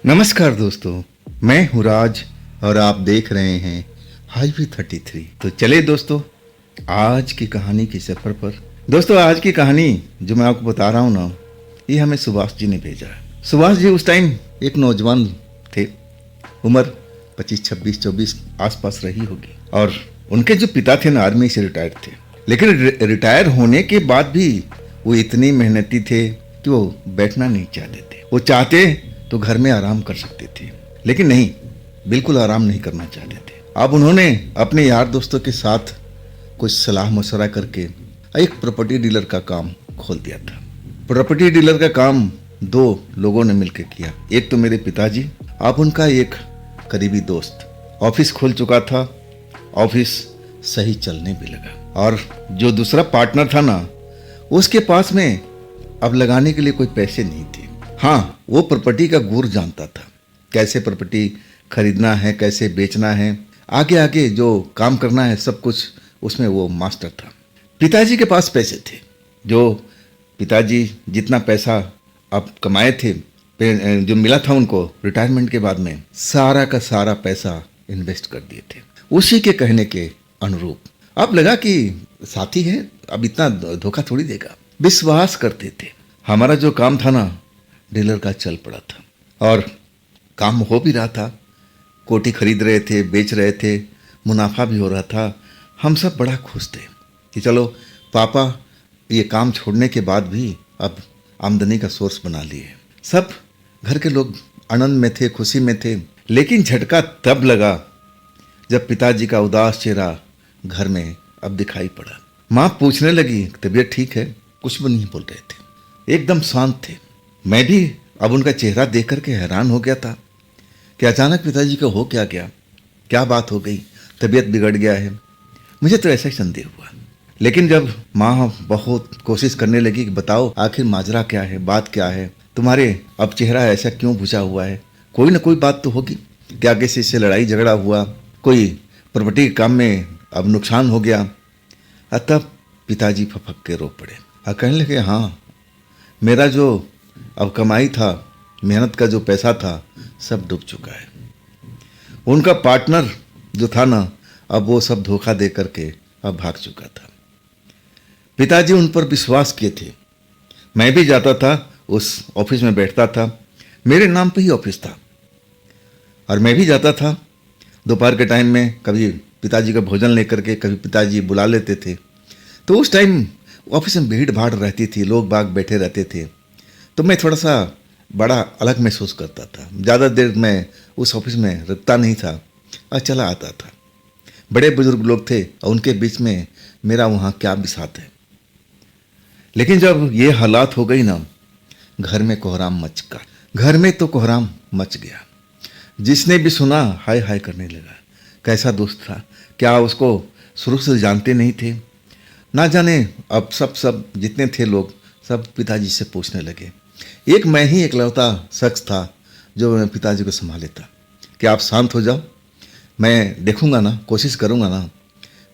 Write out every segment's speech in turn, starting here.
नमस्कार दोस्तों, मैं हूँ राज और आप देख रहे हैं हाईवे 33। तो चले दोस्तों आज की कहानी के सफ़र पर। दोस्तों आज की कहानी जो मैं आपको बता रहा हूँ ना, ये हमें सुभाष जी ने भेजा है। सुभाष जी उस टाइम एक नौजवान थे, उम्र 25, 26, 24 आसपास रही होगी। और उनके जो पिता थे ना आर्मी से रिटायर थे, लेकिन रिटायर होने के बाद भी वो इतनी मेहनती थे कि वो बैठना नहीं चाहते थे। वो चाहते तो घर में आराम कर सकते थे, लेकिन नहीं, बिल्कुल आराम नहीं करना चाहते थे। अब उन्होंने अपने यार दोस्तों के साथ कुछ सलाह मशवरा करके एक प्रॉपर्टी डीलर का काम खोल दिया था। प्रॉपर्टी डीलर का काम दो लोगों ने मिलकर किया। एक तो मेरे पिताजी, अब उनका एक करीबी दोस्त। ऑफिस खोल चुका था, ऑफिस सही चलने भी लगा। और जो दूसरा पार्टनर था ना, उसके पास में अब लगाने के लिए कोई पैसे नहीं थे। हाँ, वो प्रॉपर्टी का गुर जानता था, कैसे प्रॉपर्टी खरीदना है, कैसे बेचना है, आगे आगे जो काम करना है, सब कुछ उसमें वो मास्टर था। पिताजी के पास पैसे थे, जो पिताजी जितना पैसा अब कमाए थे, जो मिला था उनको रिटायरमेंट के बाद में, सारा का सारा पैसा इन्वेस्ट कर दिए थे उसी के कहने के अनुरूप। अब लगा कि साथी है, अब इतना धोखा थोड़ी देगा। विश्वास करते थे। हमारा जो काम था ना डीलर का चल पड़ा था और काम हो भी रहा था। कोठी खरीद रहे थे, बेच रहे थे, मुनाफा भी हो रहा था। हम सब बड़ा खुश थे कि चलो पापा ये काम छोड़ने के बाद भी अब आमदनी का सोर्स बना लिए। सब घर के लोग आनंद में थे, खुशी में थे। लेकिन झटका तब लगा जब पिताजी का उदास चेहरा घर में अब दिखाई पड़ा। माँ पूछने लगी तबीयत ठीक है? कुछ भी नहीं बोल रहे थे, एकदम शांत थे। मैं भी अब उनका चेहरा देख करके हैरान हो गया था कि अचानक पिताजी को हो क्या गया, क्या बात हो गई, तबीयत बिगड़ गया है। मुझे तो ऐसा संदेह हुआ। लेकिन जब माँ बहुत कोशिश करने लगी कि बताओ आखिर माजरा क्या है, बात क्या है, तुम्हारे अब चेहरा ऐसा क्यों बुझा हुआ है, कोई ना कोई बात तो होगी। क्या किसी से लड़ाई झगड़ा हुआ, कोई प्रॉपर्टी के काम में अब नुकसान हो गया। तब पिताजी फपक के रो पड़े और कहने लगे हाँ, मेरा जो अब कमाई था, मेहनत का जो पैसा था, सब डूब चुका है। उनका पार्टनर जो था ना, अब वो सब धोखा दे करके अब भाग चुका था। पिताजी उन पर विश्वास किए थे। मैं भी जाता था, उस ऑफिस में बैठता था, मेरे नाम पे ही ऑफिस था और मैं भी जाता था दोपहर के टाइम में। कभी पिताजी का भोजन लेकर के, कभी पिताजी बुला लेते थे। तो उस टाइम ऑफिस में भीड़ भाड़ रहती थी, लोग बाग बैठे रहते थे, तो मैं थोड़ा सा बड़ा अलग महसूस करता था। ज़्यादा देर मैं उस ऑफिस में रुकता नहीं था और चला आता था। बड़े बुजुर्ग लोग थे और उनके बीच में मेरा वहाँ क्या बिसात है। लेकिन जब ये हालात हो गई ना, घर में कोहराम मच गया। घर में तो कोहराम मच गया। जिसने भी सुना हाय हाय करने लगा। कैसा दोस्त था, क्या उसको शुरू से जानते नहीं थे? ना जाने अब सब जितने थे लोग सब पिताजी से पूछने लगे। एक मैं ही इकलौता शख्स था जो पिताजी को संभाले था कि आप शांत हो जाओ, मैं देखूंगा ना, कोशिश करूंगा ना,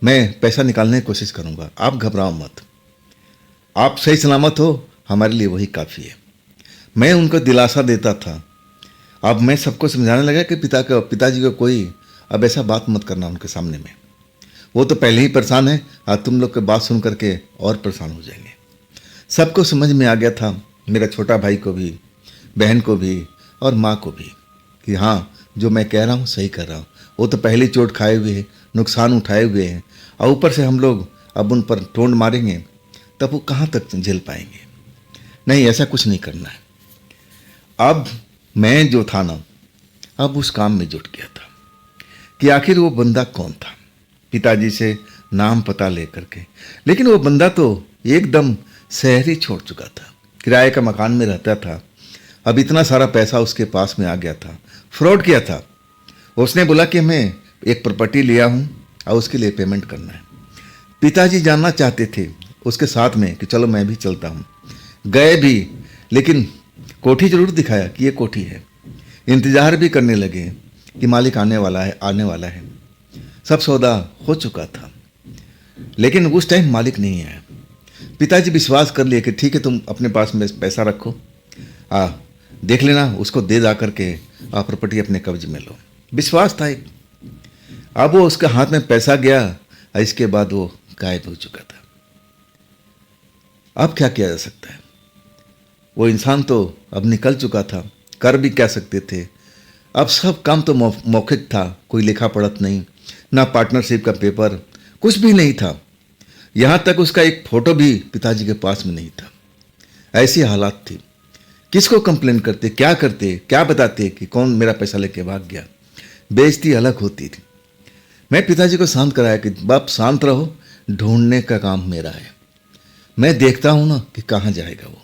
मैं पैसा निकालने की कोशिश करूंगा, आप घबराओ मत, आप सही सलामत हो, हमारे लिए वही काफ़ी है। मैं उनको दिलासा देता था। अब मैं सबको समझाने लगा कि पिताजी को कोई अब ऐसा बात मत करना उनके सामने में, वो तो पहले ही परेशान है और तुम लोग की बात सुन करके और परेशान हो जाएंगे। सबको समझ में आ गया था, मेरा छोटा भाई को भी, बहन को भी और माँ को भी, कि हाँ जो मैं कह रहा हूँ सही कर रहा हूँ। वो तो पहले चोट खाए हुए हैं, नुकसान उठाए हुए हैं, और ऊपर से हम लोग अब उन पर टोंड मारेंगे तब वो कहाँ तक झेल पाएंगे। नहीं, ऐसा कुछ नहीं करना है। अब मैं जो था ना, अब उस काम में जुट गया था कि आखिर वो बंदा कौन था। पिताजी से नाम पता लेकर के, लेकिन वो बंदा तो एकदम शहर ही छोड़ चुका था, किराए का मकान में रहता था। अब इतना सारा पैसा उसके पास में आ गया था, फ्रॉड किया था। उसने बोला कि मैं एक प्रॉपर्टी लिया हूँ और उसके लिए पेमेंट करना है। पिताजी जानना चाहते थे उसके साथ में कि चलो मैं भी चलता हूँ। गए भी, लेकिन कोठी जरूर दिखाया कि ये कोठी है। इंतज़ार भी करने लगे कि मालिक आने वाला है, आने वाला है। सब सौदा हो चुका था, लेकिन उस टाइम मालिक नहीं आया। पिताजी विश्वास कर लिए कि ठीक है, तुम अपने पास में पैसा रखो, देख लेना, उसको दे जा करके आप प्रॉपर्टी अपने कब्ज में लो। विश्वास था एक। अब वो उसके हाथ में पैसा गया, इसके बाद वो गायब हो चुका था। अब क्या किया जा सकता है? वो इंसान तो अब निकल चुका था, कर भी क्या सकते थे। अब सब काम तो मौखिक था, कोई लिखा पढ़त नहीं, ना पार्टनरशिप का पेपर, कुछ भी नहीं था। यहाँ तक उसका एक फोटो भी पिताजी के पास में नहीं था। ऐसी हालात थी। किसको कंप्लेन करते, क्या बताते कि कौन मेरा पैसा लेके भाग गया। बेइज्जती अलग होती थी। मैं पिताजी को शांत कराया कि बाप शांत रहो, ढूंढने का काम मेरा है, मैं देखता हूँ ना कि कहाँ जाएगा वो।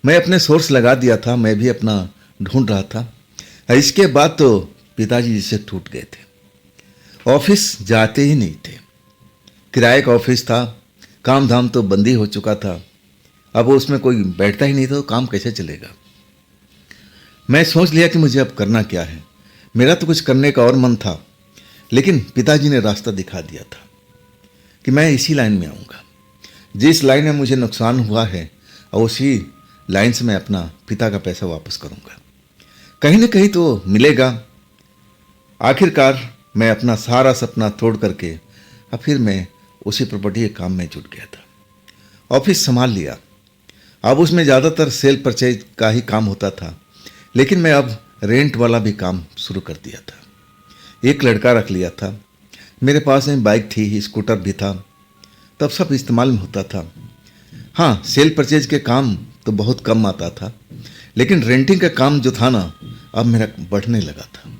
मैं अपने सोर्स लगा दिया था, मैं भी अपना ढूंढ रहा था। इसके बाद तो पिताजी जिससे टूट गए थे। ऑफिस जाते ही नहीं थे। किराए का ऑफिस था, काम धाम तो बंदी हो चुका था। अब उसमें कोई बैठता ही नहीं था, तो काम कैसे चलेगा। मैं सोच लिया कि मुझे अब करना क्या है। मेरा तो कुछ करने का और मन था, लेकिन पिताजी ने रास्ता दिखा दिया था कि मैं इसी लाइन में आऊँगा। जिस लाइन में मुझे नुकसान हुआ है और उसी लाइन से मैं अपना पिता का पैसा वापस करूँगा। कहीं ना कहीं तो मिलेगा। आखिरकार मैं अपना सारा सपना तोड़ करके अब फिर मैं उसी प्रॉपर्टी के काम में जुट गया था। ऑफिस संभाल लिया। अब उसमें ज़्यादातर सेल परचेज का ही काम होता था, लेकिन मैं अब रेंट वाला भी काम शुरू कर दिया था। एक लड़का रख लिया था, मेरे पास में बाइक थी, स्कूटर भी था, तब सब इस्तेमाल में होता था। हाँ, सेल परचेज के काम तो बहुत कम आता था, लेकिन रेंटिंग का काम जो था ना, अब मेरा बढ़ने लगा था।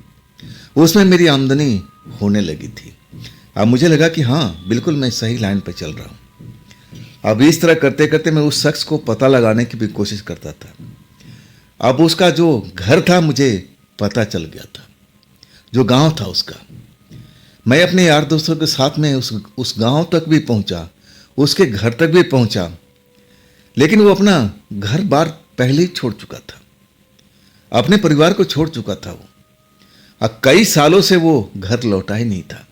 उसमें मेरी आमदनी होने लगी थी। अब मुझे लगा कि हाँ, बिल्कुल मैं सही लाइन पर चल रहा हूँ। अब इस तरह करते करते मैं उस शख्स को पता लगाने की भी कोशिश करता था। अब उसका जो घर था मुझे पता चल गया था, जो गांव था उसका। मैं अपने यार दोस्तों के साथ में उस गांव तक भी पहुंचा, उसके घर तक भी पहुंचा, लेकिन वो अपना घर बार पहले ही छोड़ चुका था, अपने परिवार को छोड़ चुका था वो। अब कई सालों से वो घर लौटा ही नहीं था।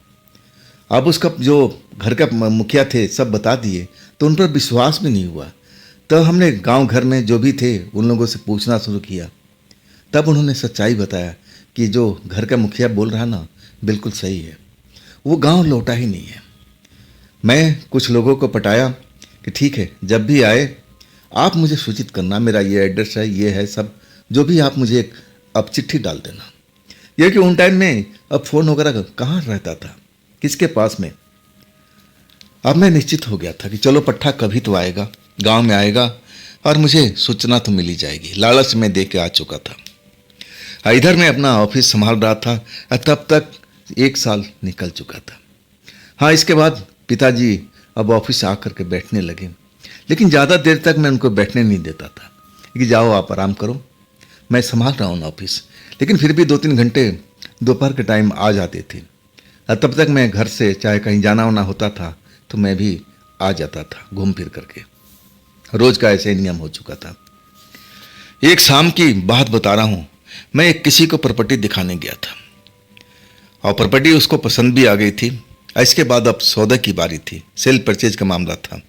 अब उसका जो घर का मुखिया थे सब बता दिए, तो उन पर विश्वास भी नहीं हुआ। तब हमने गांव घर में जो भी थे उन लोगों से पूछना शुरू किया। तब उन्होंने सच्चाई बताया कि जो घर का मुखिया बोल रहा ना, बिल्कुल सही है, वो गांव लौटा ही नहीं है। मैं कुछ लोगों को पटाया कि ठीक है, जब भी आए आप मुझे सूचित करना, मेरा ये एड्रेस है, ये है सब, जो भी आप मुझे अब चिट्ठी डाल देना। ये कि उन टाइम में अब फ़ोन वगैरह कहाँ रहता था, किसके पास में। अब मैं निश्चित हो गया था कि चलो पट्टा कभी तो आएगा, गांव में आएगा और मुझे सूचना तो मिल ही जाएगी। लालच में दे के आ चुका था। इधर मैं अपना ऑफिस संभाल रहा था, तब तक 1 साल निकल चुका था। हाँ, इसके बाद पिताजी अब ऑफिस से आकर के बैठने लगे, लेकिन ज़्यादा देर तक मैं उनको बैठने नहीं देता था कि जाओ आप आराम करो, मैं संभाल रहा हूँ ऑफिस। लेकिन फिर भी 2-3 घंटे दोपहर के टाइम आ जाते थे। तब तक मैं घर से चाहे कहीं जाना वाना होता था तो मैं भी आ जाता था घूम फिर करके। रोज का ऐसे ही नियम हो चुका था। एक शाम की बात बता रहा हूँ, मैं एक किसी को प्रॉपर्टी दिखाने गया था और प्रॉपर्टी उसको पसंद भी आ गई थी। इसके बाद अब सौदे की बारी थी, सेल परचेज का मामला था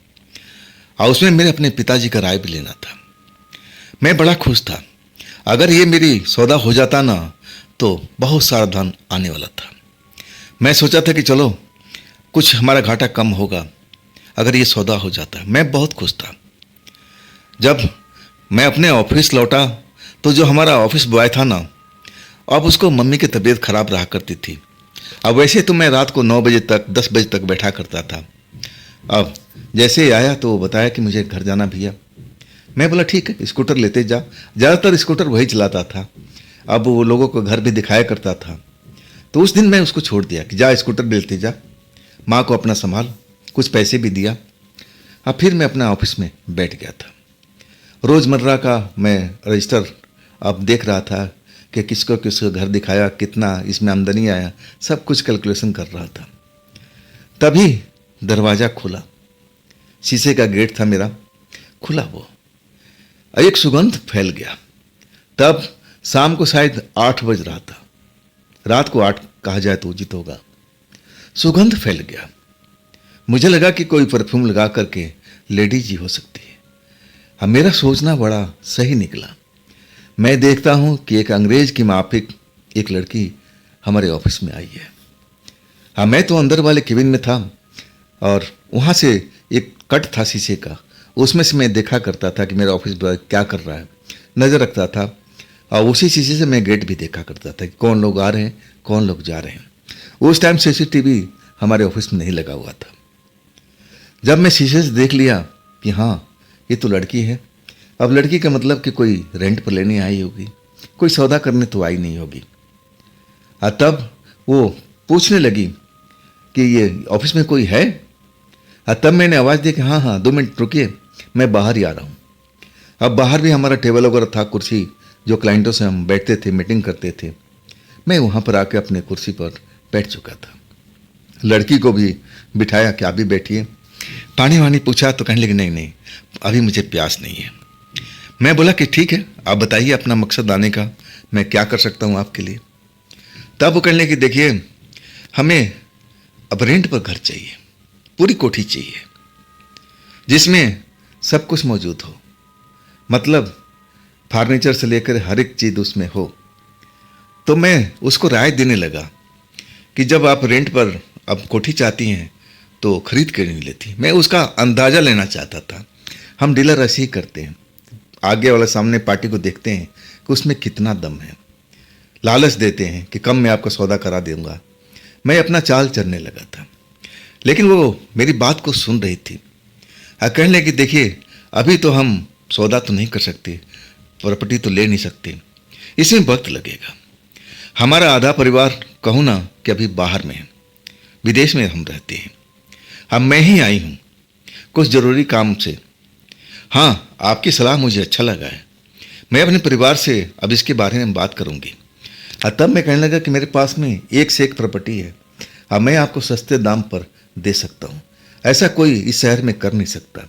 और उसमें मेरे अपने पिताजी का राय भी लेना था। मैं बड़ा खुश था। अगर ये मेरी सौदा हो जाता ना तो बहुत सारा धन आने वाला था। मैं सोचा था कि चलो कुछ हमारा घाटा कम होगा अगर ये सौदा हो जाता। मैं बहुत खुश था। जब मैं अपने ऑफिस लौटा तो जो हमारा ऑफिस बॉय था ना, अब उसको मम्मी की तबीयत खराब रहा करती थी। अब वैसे तो मैं रात को 9 बजे तक 10 बजे तक बैठा करता था। अब जैसे ही आया तो वो बताया कि मुझे घर जाना भैया। मैं बोला ठीक है, स्कूटर लेते जा। ज़्यादातर स्कूटर वही चलाता था। अब वो लोगों को घर भी दिखाया करता था। तो उस दिन मैं उसको छोड़ दिया कि जा स्कूटर लेते जा, माँ को अपना संभाल। कुछ पैसे भी दिया। अब फिर मैं अपना ऑफिस में बैठ गया था। रोज़मर्रा का मैं रजिस्टर अब देख रहा था कि किसको किसको घर दिखाया, कितना इसमें आमदनी आया, सब कुछ कैलकुलेशन कर रहा था। तभी दरवाज़ा खुला। शीशे का गेट था मेरा, खुला वो। एक सुगंध फैल गया। तब शाम को शायद 8 बज रहा था। रात को 8 कहा जाए तो उचित होगा। सुगंध फैल गया। मुझे लगा कि कोई परफ्यूम लगा करके लेडीज ही हो सकती है। अब मेरा सोचना बड़ा सही निकला। मैं देखता हूँ कि एक अंग्रेज की माफिक एक लड़की हमारे ऑफिस में आई है। हाँ, मैं तो अंदर वाले केबिन में था और वहाँ से एक कट था शीशे का, उसमें से मैं देखा करता था कि मेरा ऑफिस बॉय क्या कर रहा है, नज़र रखता था। और उसी शीशे से मैं गेट भी देखा करता था कि कौन लोग आ रहे हैं, कौन लोग जा रहे हैं। उस टाइम सीसीटीवी हमारे ऑफिस में नहीं लगा हुआ था। जब मैं शीशे से देख लिया कि हाँ, ये तो लड़की है। अब लड़की का मतलब कि कोई रेंट पर लेने आई होगी, कोई सौदा करने तो आई नहीं होगी। तब वो पूछने लगी कि ये ऑफिस में कोई है। तब मैंने आवाज़ दी कि हाँ हाँ 2 मिनट रुकिए, मैं बाहर ही आ रहा हूँ। अब बाहर भी हमारा टेबल वगैरह था, कुर्सी, जो क्लाइंटों से हम बैठते थे, मीटिंग करते थे। मैं वहाँ पर आके अपने कुर्सी पर बैठ चुका था। लड़की को भी बिठाया कि आप भी बैठिए। पानी वानी पूछा तो कहने लगी नहीं नहीं, अभी मुझे प्यास नहीं है। मैं बोला कि ठीक है, आप बताइए अपना मकसद आने का, मैं क्या कर सकता हूँ आपके लिए। तब वो कहने लगी देखिए, हमें अब रेंट पर घर चाहिए, पूरी कोठी चाहिए जिसमें सब कुछ मौजूद हो, मतलब फर्नीचर से लेकर हर एक चीज़ उसमें हो। तो मैं उसको राय देने लगा कि जब आप रेंट पर अब कोठी चाहती हैं तो खरीद के नहीं लेती। मैं उसका अंदाज़ा लेना चाहता था। हम डीलर ऐसे ही करते हैं, आगे वाला सामने पार्टी को देखते हैं कि उसमें कितना दम है, लालच देते हैं कि कम में आपका सौदा करा दूंगा। मैं अपना चाल चलने लगा था, लेकिन वो मेरी बात को सुन रही थी। कहने लगी देखिए, अभी तो हम सौदा तो नहीं कर सकते, प्रॉपर्टी तो ले नहीं सकते, इसमें वक्त लगेगा। हमारा आधा परिवार कहूँ ना कि अभी बाहर में है, विदेश में हम रहते हैं। अब मैं ही आई हूँ कुछ ज़रूरी काम से। हाँ, आपकी सलाह मुझे अच्छा लगा है, मैं अपने परिवार से अब इसके बारे में बात करूँगी। तब मैं कहने लगा कि मेरे पास में एक से एक प्रॉपर्टी है, अब मैं आपको सस्ते दाम पर दे सकता हूँ, ऐसा कोई इस शहर में कर नहीं सकता।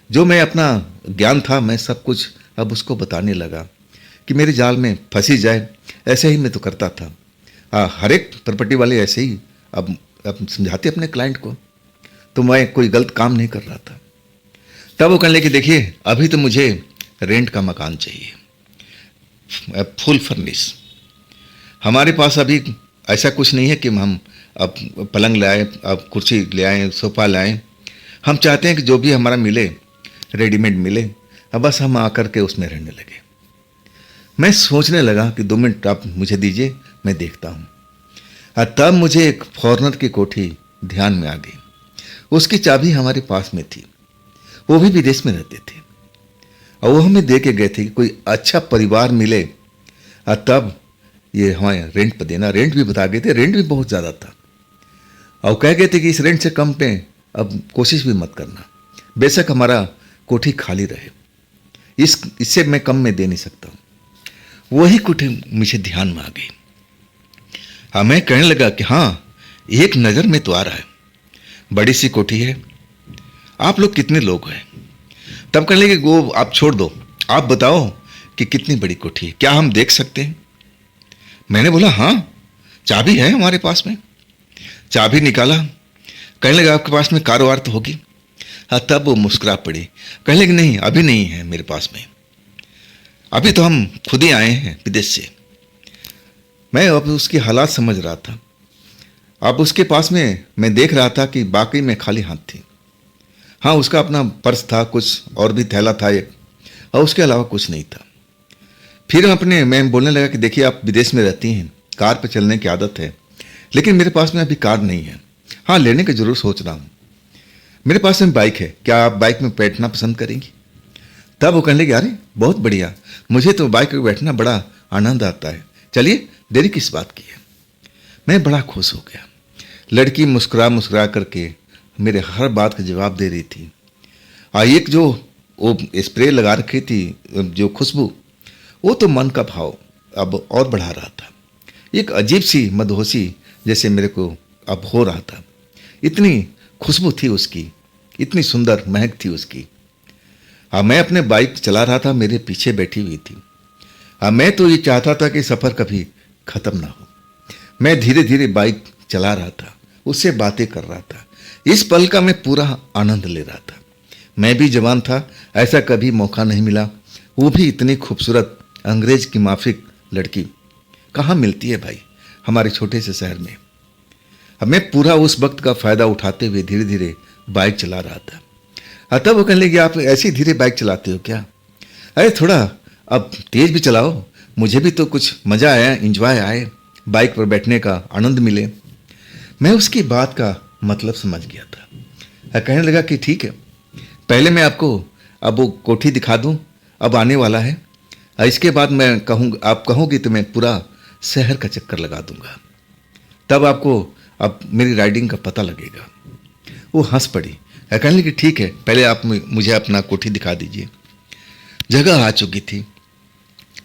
जो मैं अपना ज्ञान था मैं सब कुछ अब उसको बताने लगा कि मेरे जाल में फंसी जाए, ऐसे ही मैं तो करता था। हर एक प्रॉपर्टी वाले ऐसे ही अब समझाते अपने क्लाइंट को, तो मैं कोई गलत काम नहीं कर रहा था। तब वो कहने लगे देखिए, अभी तो मुझे रेंट का मकान चाहिए, फुल फर्निश। हमारे पास अभी ऐसा कुछ नहीं है कि हम अब पलंग लाएं, अब कुर्सी ले आएँ, सोफ़ा लाएं। हम चाहते हैं कि जो भी हमारा मिले रेडीमेड मिले, अब बस हम आकर के उसमें रहने लगे। मैं सोचने लगा कि 2 मिनट आप मुझे दीजिए, मैं देखता हूँ। तब मुझे एक फॉरेनर की कोठी ध्यान में आ गई। उसकी चाबी हमारे पास में थी, वो भी विदेश में रहते थे और वो हमें दे के गए थे कि कोई अच्छा परिवार मिले तब ये हमें रेंट पर देना। रेंट भी बता गए थे, रेंट भी बहुत ज़्यादा था और कह गए थे कि इस रेंट से कम पे अब कोशिश भी मत करना, बेशक हमारा कोठी खाली रहे, इससे मैं कम में दे नहीं सकता हूँ। वही कोठी मुझे ध्यान में आ गई। मैं कहने लगा कि हाँ, एक नज़र में तो आ रहा है, बड़ी सी कोठी है। आप लोग कितने लोग हैं? तब कहने लगे वो आप छोड़ दो, आप बताओ कि कितनी बड़ी कोठी है, क्या हम देख सकते हैं? मैंने बोला हाँ, चाबी है हमारे पास में। चाबी निकाला, कहने लगा आपके पास में कारोबार तो होगी। तब वो मुस्कुरा पड़ी, कहने लगे नहीं, अभी नहीं है मेरे पास में, अभी तो हम खुद ही आए हैं विदेश से। मैं अब उसकी हालात समझ रहा था। अब उसके पास में मैं देख रहा था कि बाकी में खाली हाथ थी। हाँ, उसका अपना पर्स था, कुछ और भी थैला था एक, और उसके अलावा कुछ नहीं था। फिर मैं बोलने लगा कि देखिए, आप विदेश में रहती हैं, कार पर चलने की आदत है, लेकिन मेरे पास में अभी कार नहीं है। हाँ, लेने की जरूर सोच रहा हूँ। मेरे पास में बाइक है, क्या आप बाइक में बैठना पसंद करेंगी? तब वो कहने लगे अरे बहुत बढ़िया, मुझे तो बाइक में बैठना बड़ा आनंद आता है, चलिए देरी किस बात की है। मैं बड़ा खुश हो गया। लड़की मुस्कुरा मुस्कुरा करके मेरे हर बात का जवाब दे रही थी। एक जो वो स्प्रे लगा रखी थी, जो खुशबू, वो तो मन का भाव अब और बढ़ा रहा था। एक अजीब सी मदहोशी जैसे मेरे को अब हो रहा था। इतनी खुशबू थी उसकी, इतनी सुंदर महक थी उसकी। मैं अपने बाइक चला रहा था, मेरे पीछे बैठी हुई थी। मैं तो ये चाहता था कि सफ़र कभी ख़त्म ना हो। मैं धीरे धीरे बाइक चला रहा था, उससे बातें कर रहा था। इस पल का मैं पूरा आनंद ले रहा था। मैं भी जवान था, ऐसा कभी मौका नहीं मिला, वो भी इतनी खूबसूरत अंग्रेज की माफिक लड़की कहाँ मिलती है भाई हमारे छोटे से शहर में। अब मैं पूरा उस वक्त का फ़ायदा उठाते हुए धीरे धीरे बाइक चला रहा था। तब वो कहने लगी, आप ऐसी धीरे बाइक चलाते हो क्या? अरे थोड़ा अब तेज भी चलाओ, मुझे भी तो कुछ मज़ा आया, इंजॉय आए, बाइक पर बैठने का आनंद मिले। मैं उसकी बात का मतलब समझ गया था। कहने लगा कि ठीक है, पहले मैं आपको अब वो कोठी दिखा दूं, अब आने वाला है। इसके बाद मैं कहूँ, आप कहोगे तो मैं पूरा शहर का चक्कर लगा दूंगा, तब आपको अब मेरी राइडिंग का पता लगेगा। वो हंस पड़ी। कहने लगी ठीक है, पहले आप मुझे अपना कोठी दिखा दीजिए। जगह आ चुकी थी।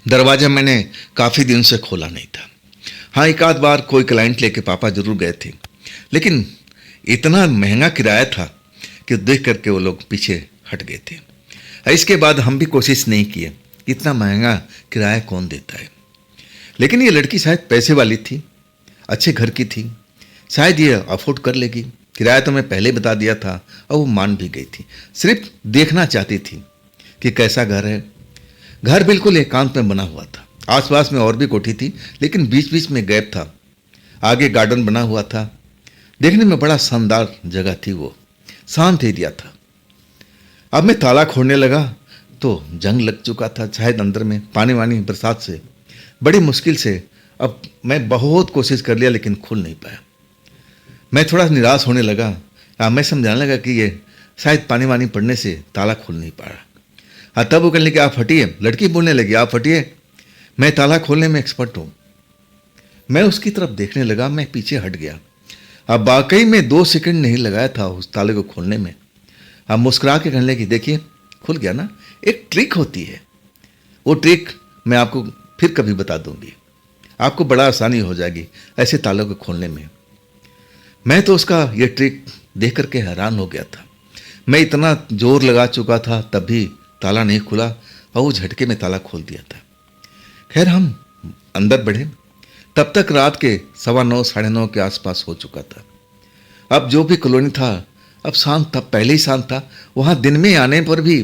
दरवाज़ा मैंने काफ़ी दिन से खोला नहीं था। हाँ, एक आध बार कोई क्लाइंट लेके पापा जरूर गए थे, लेकिन इतना महंगा किराया था कि देख करके वो लोग पीछे हट गए थे। इसके बाद हम भी कोशिश नहीं किए, इतना महंगा किराया कौन देता है। लेकिन ये लड़की शायद पैसे वाली थी, अच्छे घर की थी, शायद ये अफोर्ड कर लेगी। किराया तो मैं पहले बता दिया था और वो मान भी गई थी। सिर्फ देखना चाहती थी कि कैसा घर है। घर बिल्कुल एकांत में बना हुआ था। आसपास में और भी कोठी थी, लेकिन बीच बीच में गैप था। आगे गार्डन बना हुआ था। देखने में बड़ा शानदार जगह थी। वो शांत एरिया था। अब मैं ताला खोलने लगा तो जंग लग चुका था शायद अंदर में, पानी वानी बरसात से बड़ी मुश्किल से। अब मैं बहुत कोशिश कर लिया लेकिन खुल नहीं पाया। मैं थोड़ा निराश होने लगा। मैं समझाने लगा कि ये शायद पानी वानी पड़ने से ताला खुल नहीं पा रहा। तब वो कहने लगी, आप हटिए। लड़की बोलने लगी, आप हटिए, मैं ताला खोलने में एक्सपर्ट हूँ। मैं उसकी तरफ देखने लगा। मैं पीछे हट गया। अब वाकई में 2 सेकंड नहीं लगाया था उस ताले को खोलने में। अब मुस्कुरा के कहने लगी, देखिए खुल गया ना। एक ट्रिक होती है, वो ट्रिक मैं आपको फिर कभी बता दूंगी, आपको बड़ा आसानी हो जाएगी ऐसे तालों को खोलने में। मैं तो उसका ये ट्रिक देख करके हैरान हो गया था। मैं इतना जोर लगा चुका था तब भी ताला नहीं खुला और वो झटके में ताला खोल दिया था। खैर हम अंदर बढ़े। तब तक रात के 9:15 साढ़े 9 के आसपास हो चुका था। अब जो भी कॉलोनी था अब शांत था, पहले ही शांत था। वहाँ दिन में आने पर भी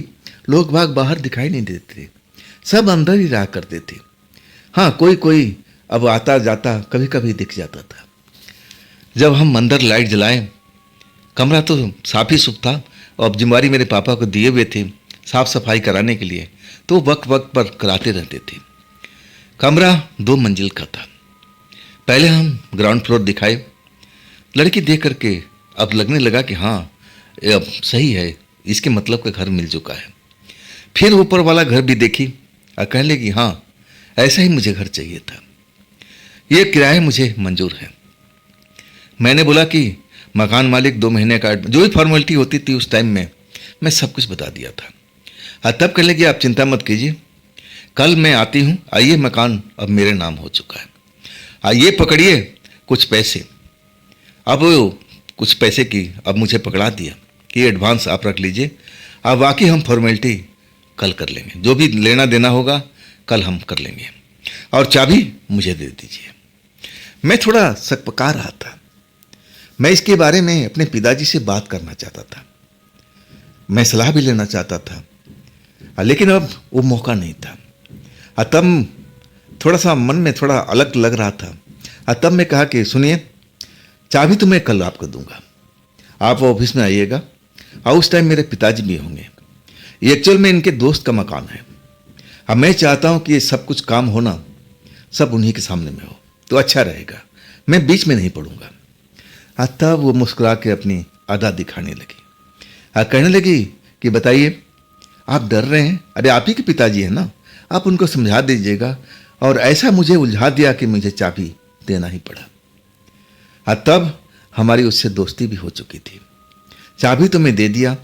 लोग बाग बाहर दिखाई नहीं देते थे, सब अंदर ही रहा करते थे। हाँ, कोई कोई अब आता जाता कभी कभी दिख जाता था। जब हम अंदर लाइट जलाए, कमरा तो साफ ही सुख था और अब जिम्मेवारी मेरे पापा को दिए हुए थे साफ सफाई कराने के लिए, तो वक्त वक्त पर कराते रहते थे। कमरा 2 मंजिल का था। पहले हम ग्राउंड फ्लोर दिखाए। लड़की देख करके अब लगने लगा कि हाँ ये अब सही है, इसके मतलब का घर मिल चुका है। फिर ऊपर वाला घर भी देखी और कहने लगी, हाँ ऐसा ही मुझे घर चाहिए था, ये किराया मुझे मंजूर है। मैंने बोला कि मकान मालिक 2 महीने का जो भी फॉर्मेलिटी होती थी उस टाइम में मैं सब कुछ बता दिया था। हाँ, तब कहने लगी, आप चिंता मत कीजिए, कल मैं आती हूँ, आइए मकान अब मेरे नाम हो चुका है। ये पकड़िए कुछ पैसे। अब कुछ पैसे की अब मुझे पकड़ा दिया कि एडवांस आप रख लीजिए, अब बाकी हम फॉर्मेलिटी कल कर लेंगे, जो भी लेना देना होगा कल हम कर लेंगे, और चाबी मुझे दे दीजिए। मैं थोड़ा सकपका रहा था। मैं इसके बारे में अपने पिताजी से बात करना चाहता था, मैं सलाह भी लेना चाहता था, लेकिन अब वो मौका नहीं था। तब थोड़ा सा मन में थोड़ा अलग लग रहा था। तब मैं कहा कि सुनिए, चाबी तो मैं कल आपको दूंगा, आप ऑफिस में आइएगा, और उस टाइम मेरे पिताजी भी होंगे। ये एक्चुअल में इनके दोस्त का मकान है। अब मैं चाहता हूँ कि ये सब कुछ काम होना सब उन्हीं के सामने में हो तो अच्छा रहेगा, मैं बीच में नहीं पड़ूंगा। तब वो मुस्कुरा के अपनी अदा दिखाने लगी। कहने लगी कि बताइए, आप डर रहे हैं? अरे आप ही के पिताजी हैं ना, आप उनको समझा दीजिएगा। और ऐसा मुझे उलझा दिया कि मुझे चाबी देना ही पड़ा। तब हमारी उससे दोस्ती भी हो चुकी थी। चाबी तो मैं दे दिया।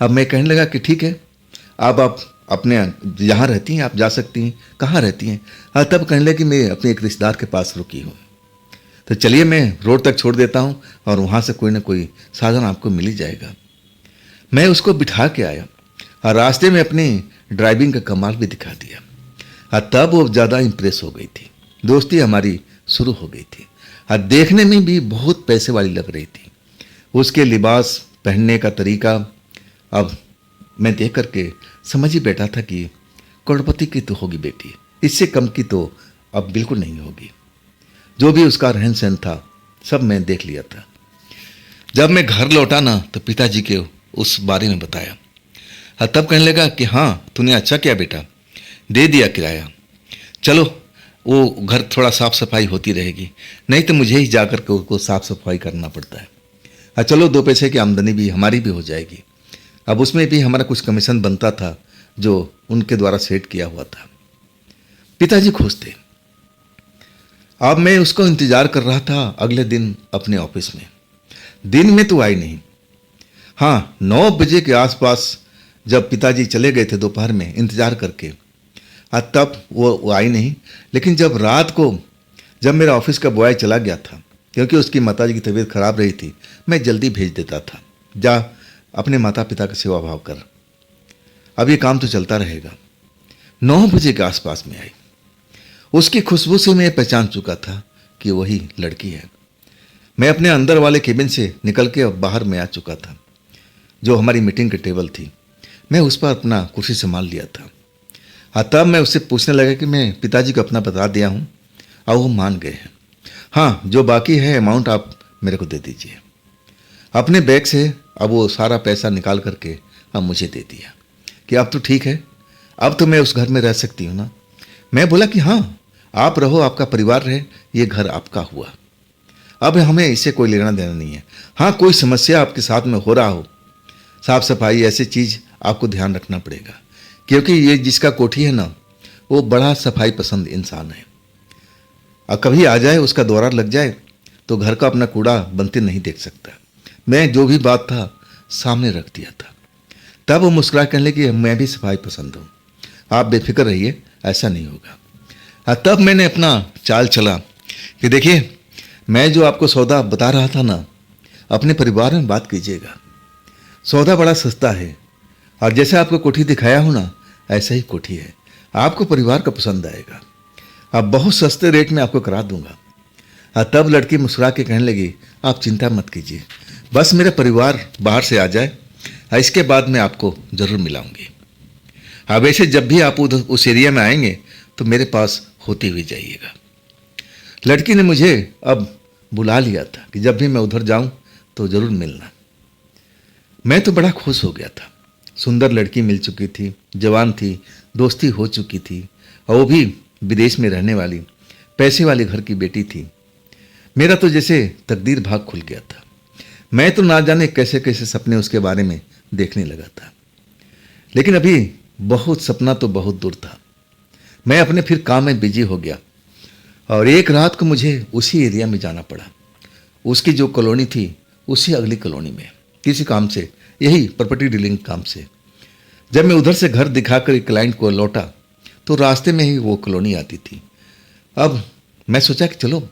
अब मैं कहने लगा कि ठीक है, अब आप अपने जहाँ रहती हैं आप जा सकती हैं। कहाँ रहती हैं? तब कहने लगी, मैं अपने एक रिश्तेदार के पास रुकी हूँ, तो चलिए मैं रोड तक छोड़ देता हूँ और वहाँ से कोई ना कोई साधन आपको मिल ही जाएगा। मैं उसको बिठा के आया और रास्ते में अपनी ड्राइविंग का कमाल भी दिखा दिया। तब वो ज़्यादा इम्प्रेस हो गई थी, दोस्ती हमारी शुरू हो गई थी। देखने में भी बहुत पैसे वाली लग रही थी। उसके लिबास पहनने का तरीका अब मैं देख करके समझ ही बैठा था कि करोड़पति की तो होगी बेटी, इससे कम की तो अब बिल्कुल नहीं होगी। जो भी उसका रहन सहन था सब मैं देख लिया था। जब मैं घर लौटा ना तो पिताजी के उस बारे में बताया। तब कहने लगा कि हाँ तूने अच्छा किया बेटा, दे दिया किराया, चलो वो घर थोड़ा साफ सफाई होती रहेगी, नहीं तो मुझे ही जाकर के उसको साफ सफाई करना पड़ता है। चलो 2 पैसे की आमदनी भी हमारी भी हो जाएगी। अब उसमें भी हमारा कुछ कमीशन बनता था जो उनके द्वारा सेट किया हुआ था। पिताजी खुश थे। अब मैं उसको इंतजार कर रहा था अगले दिन अपने ऑफिस में। दिन में तो आई नहीं। हाँ 9 बजे के आसपास जब पिताजी चले गए थे दोपहर में इंतजार करके, तब वो आई नहीं। लेकिन जब रात को जब मेरा ऑफिस का बॉय चला गया था, क्योंकि उसकी माताजी की तबीयत खराब रही थी, मैं जल्दी भेज देता था, जा अपने माता पिता का सेवा भाव कर, अब ये काम तो चलता रहेगा। 9 बजे के आसपास में आई। उसकी खुशबू से मैं पहचान चुका था कि वही लड़की है। मैं अपने अंदर वाले केबिन से निकल के बाहर में आ चुका था। जो हमारी मीटिंग की टेबल थी, मैं उस पर अपना कुर्सी संभाल लिया था। तब मैं उससे पूछने लगा कि मैं पिताजी को अपना बता दिया हूँ और वो मान गए हैं। हाँ जो बाकी है अमाउंट आप मेरे को दे दीजिए। अपने बैग से अब वो सारा पैसा निकाल करके अब मुझे दे दिया कि अब तो ठीक है, अब तो मैं उस घर में रह सकती हूँ ना। मैं बोला कि हाँ आप रहो, आपका परिवार रहे, ये घर आपका हुआ, अब हमें इससे कोई लेना देना नहीं है। हाँ कोई समस्या आपके साथ में हो रहा हो, साफ सफाई ऐसी चीज़ आपको ध्यान रखना पड़ेगा, क्योंकि ये जिसका कोठी है ना वो बड़ा सफाई पसंद इंसान है। और कभी आ जाए उसका दौरा लग जाए तो घर का अपना कूड़ा बनते नहीं देख सकता। मैं जो भी बात था सामने रख दिया था। तब वो मुस्कुरा कहने लगी मैं भी सफाई पसंद हूँ, आप बेफिक्र रहिए, ऐसा नहीं होगा। तब मैंने अपना चाल चला कि देखिए मैं जो आपको सौदा बता रहा था ना, अपने परिवार में बात कीजिएगा, सौदा बड़ा सस्ता है और जैसे आपको कोठी दिखाया हूँ ना ऐसा ही कोठी है, आपको परिवार का पसंद आएगा, अब बहुत सस्ते रेट में आपको करा दूंगा। तब लड़की मुस्कुरा के कहने लगी आप चिंता मत कीजिए, बस मेरा परिवार बाहर से आ जाए, इसके बाद मैं आपको ज़रूर मिलाऊंगी। वैसे जब भी आप उधर उस एरिया में आएंगे तो मेरे पास होते हुए जाइएगा। लड़की ने मुझे अब बुला लिया था कि जब भी मैं उधर जाऊं तो ज़रूर मिलना। मैं तो बड़ा खुश हो गया था। सुंदर लड़की मिल चुकी थी, जवान थी, दोस्ती हो चुकी थी, और वो भी विदेश में रहने वाली पैसे वाले घर की बेटी थी। मेरा तो जैसे तकदीर भाग खुल गया था। मैं तो ना जाने कैसे कैसे सपने उसके बारे में देखने लगा था। लेकिन अभी बहुत सपना तो बहुत दूर था। मैं अपने फिर काम में बिजी हो गया और एक रात को मुझे उसी एरिया में जाना पड़ा। उसकी जो कॉलोनी थी उसी अगली कॉलोनी में किसी काम से, यही प्रॉपर्टी डीलिंग काम से। जब मैं उधर से घर दिखाकर एक क्लाइंट को लौटा तो रास्ते में ही वो कॉलोनी आती थी। अब मैं सोचा कि चलो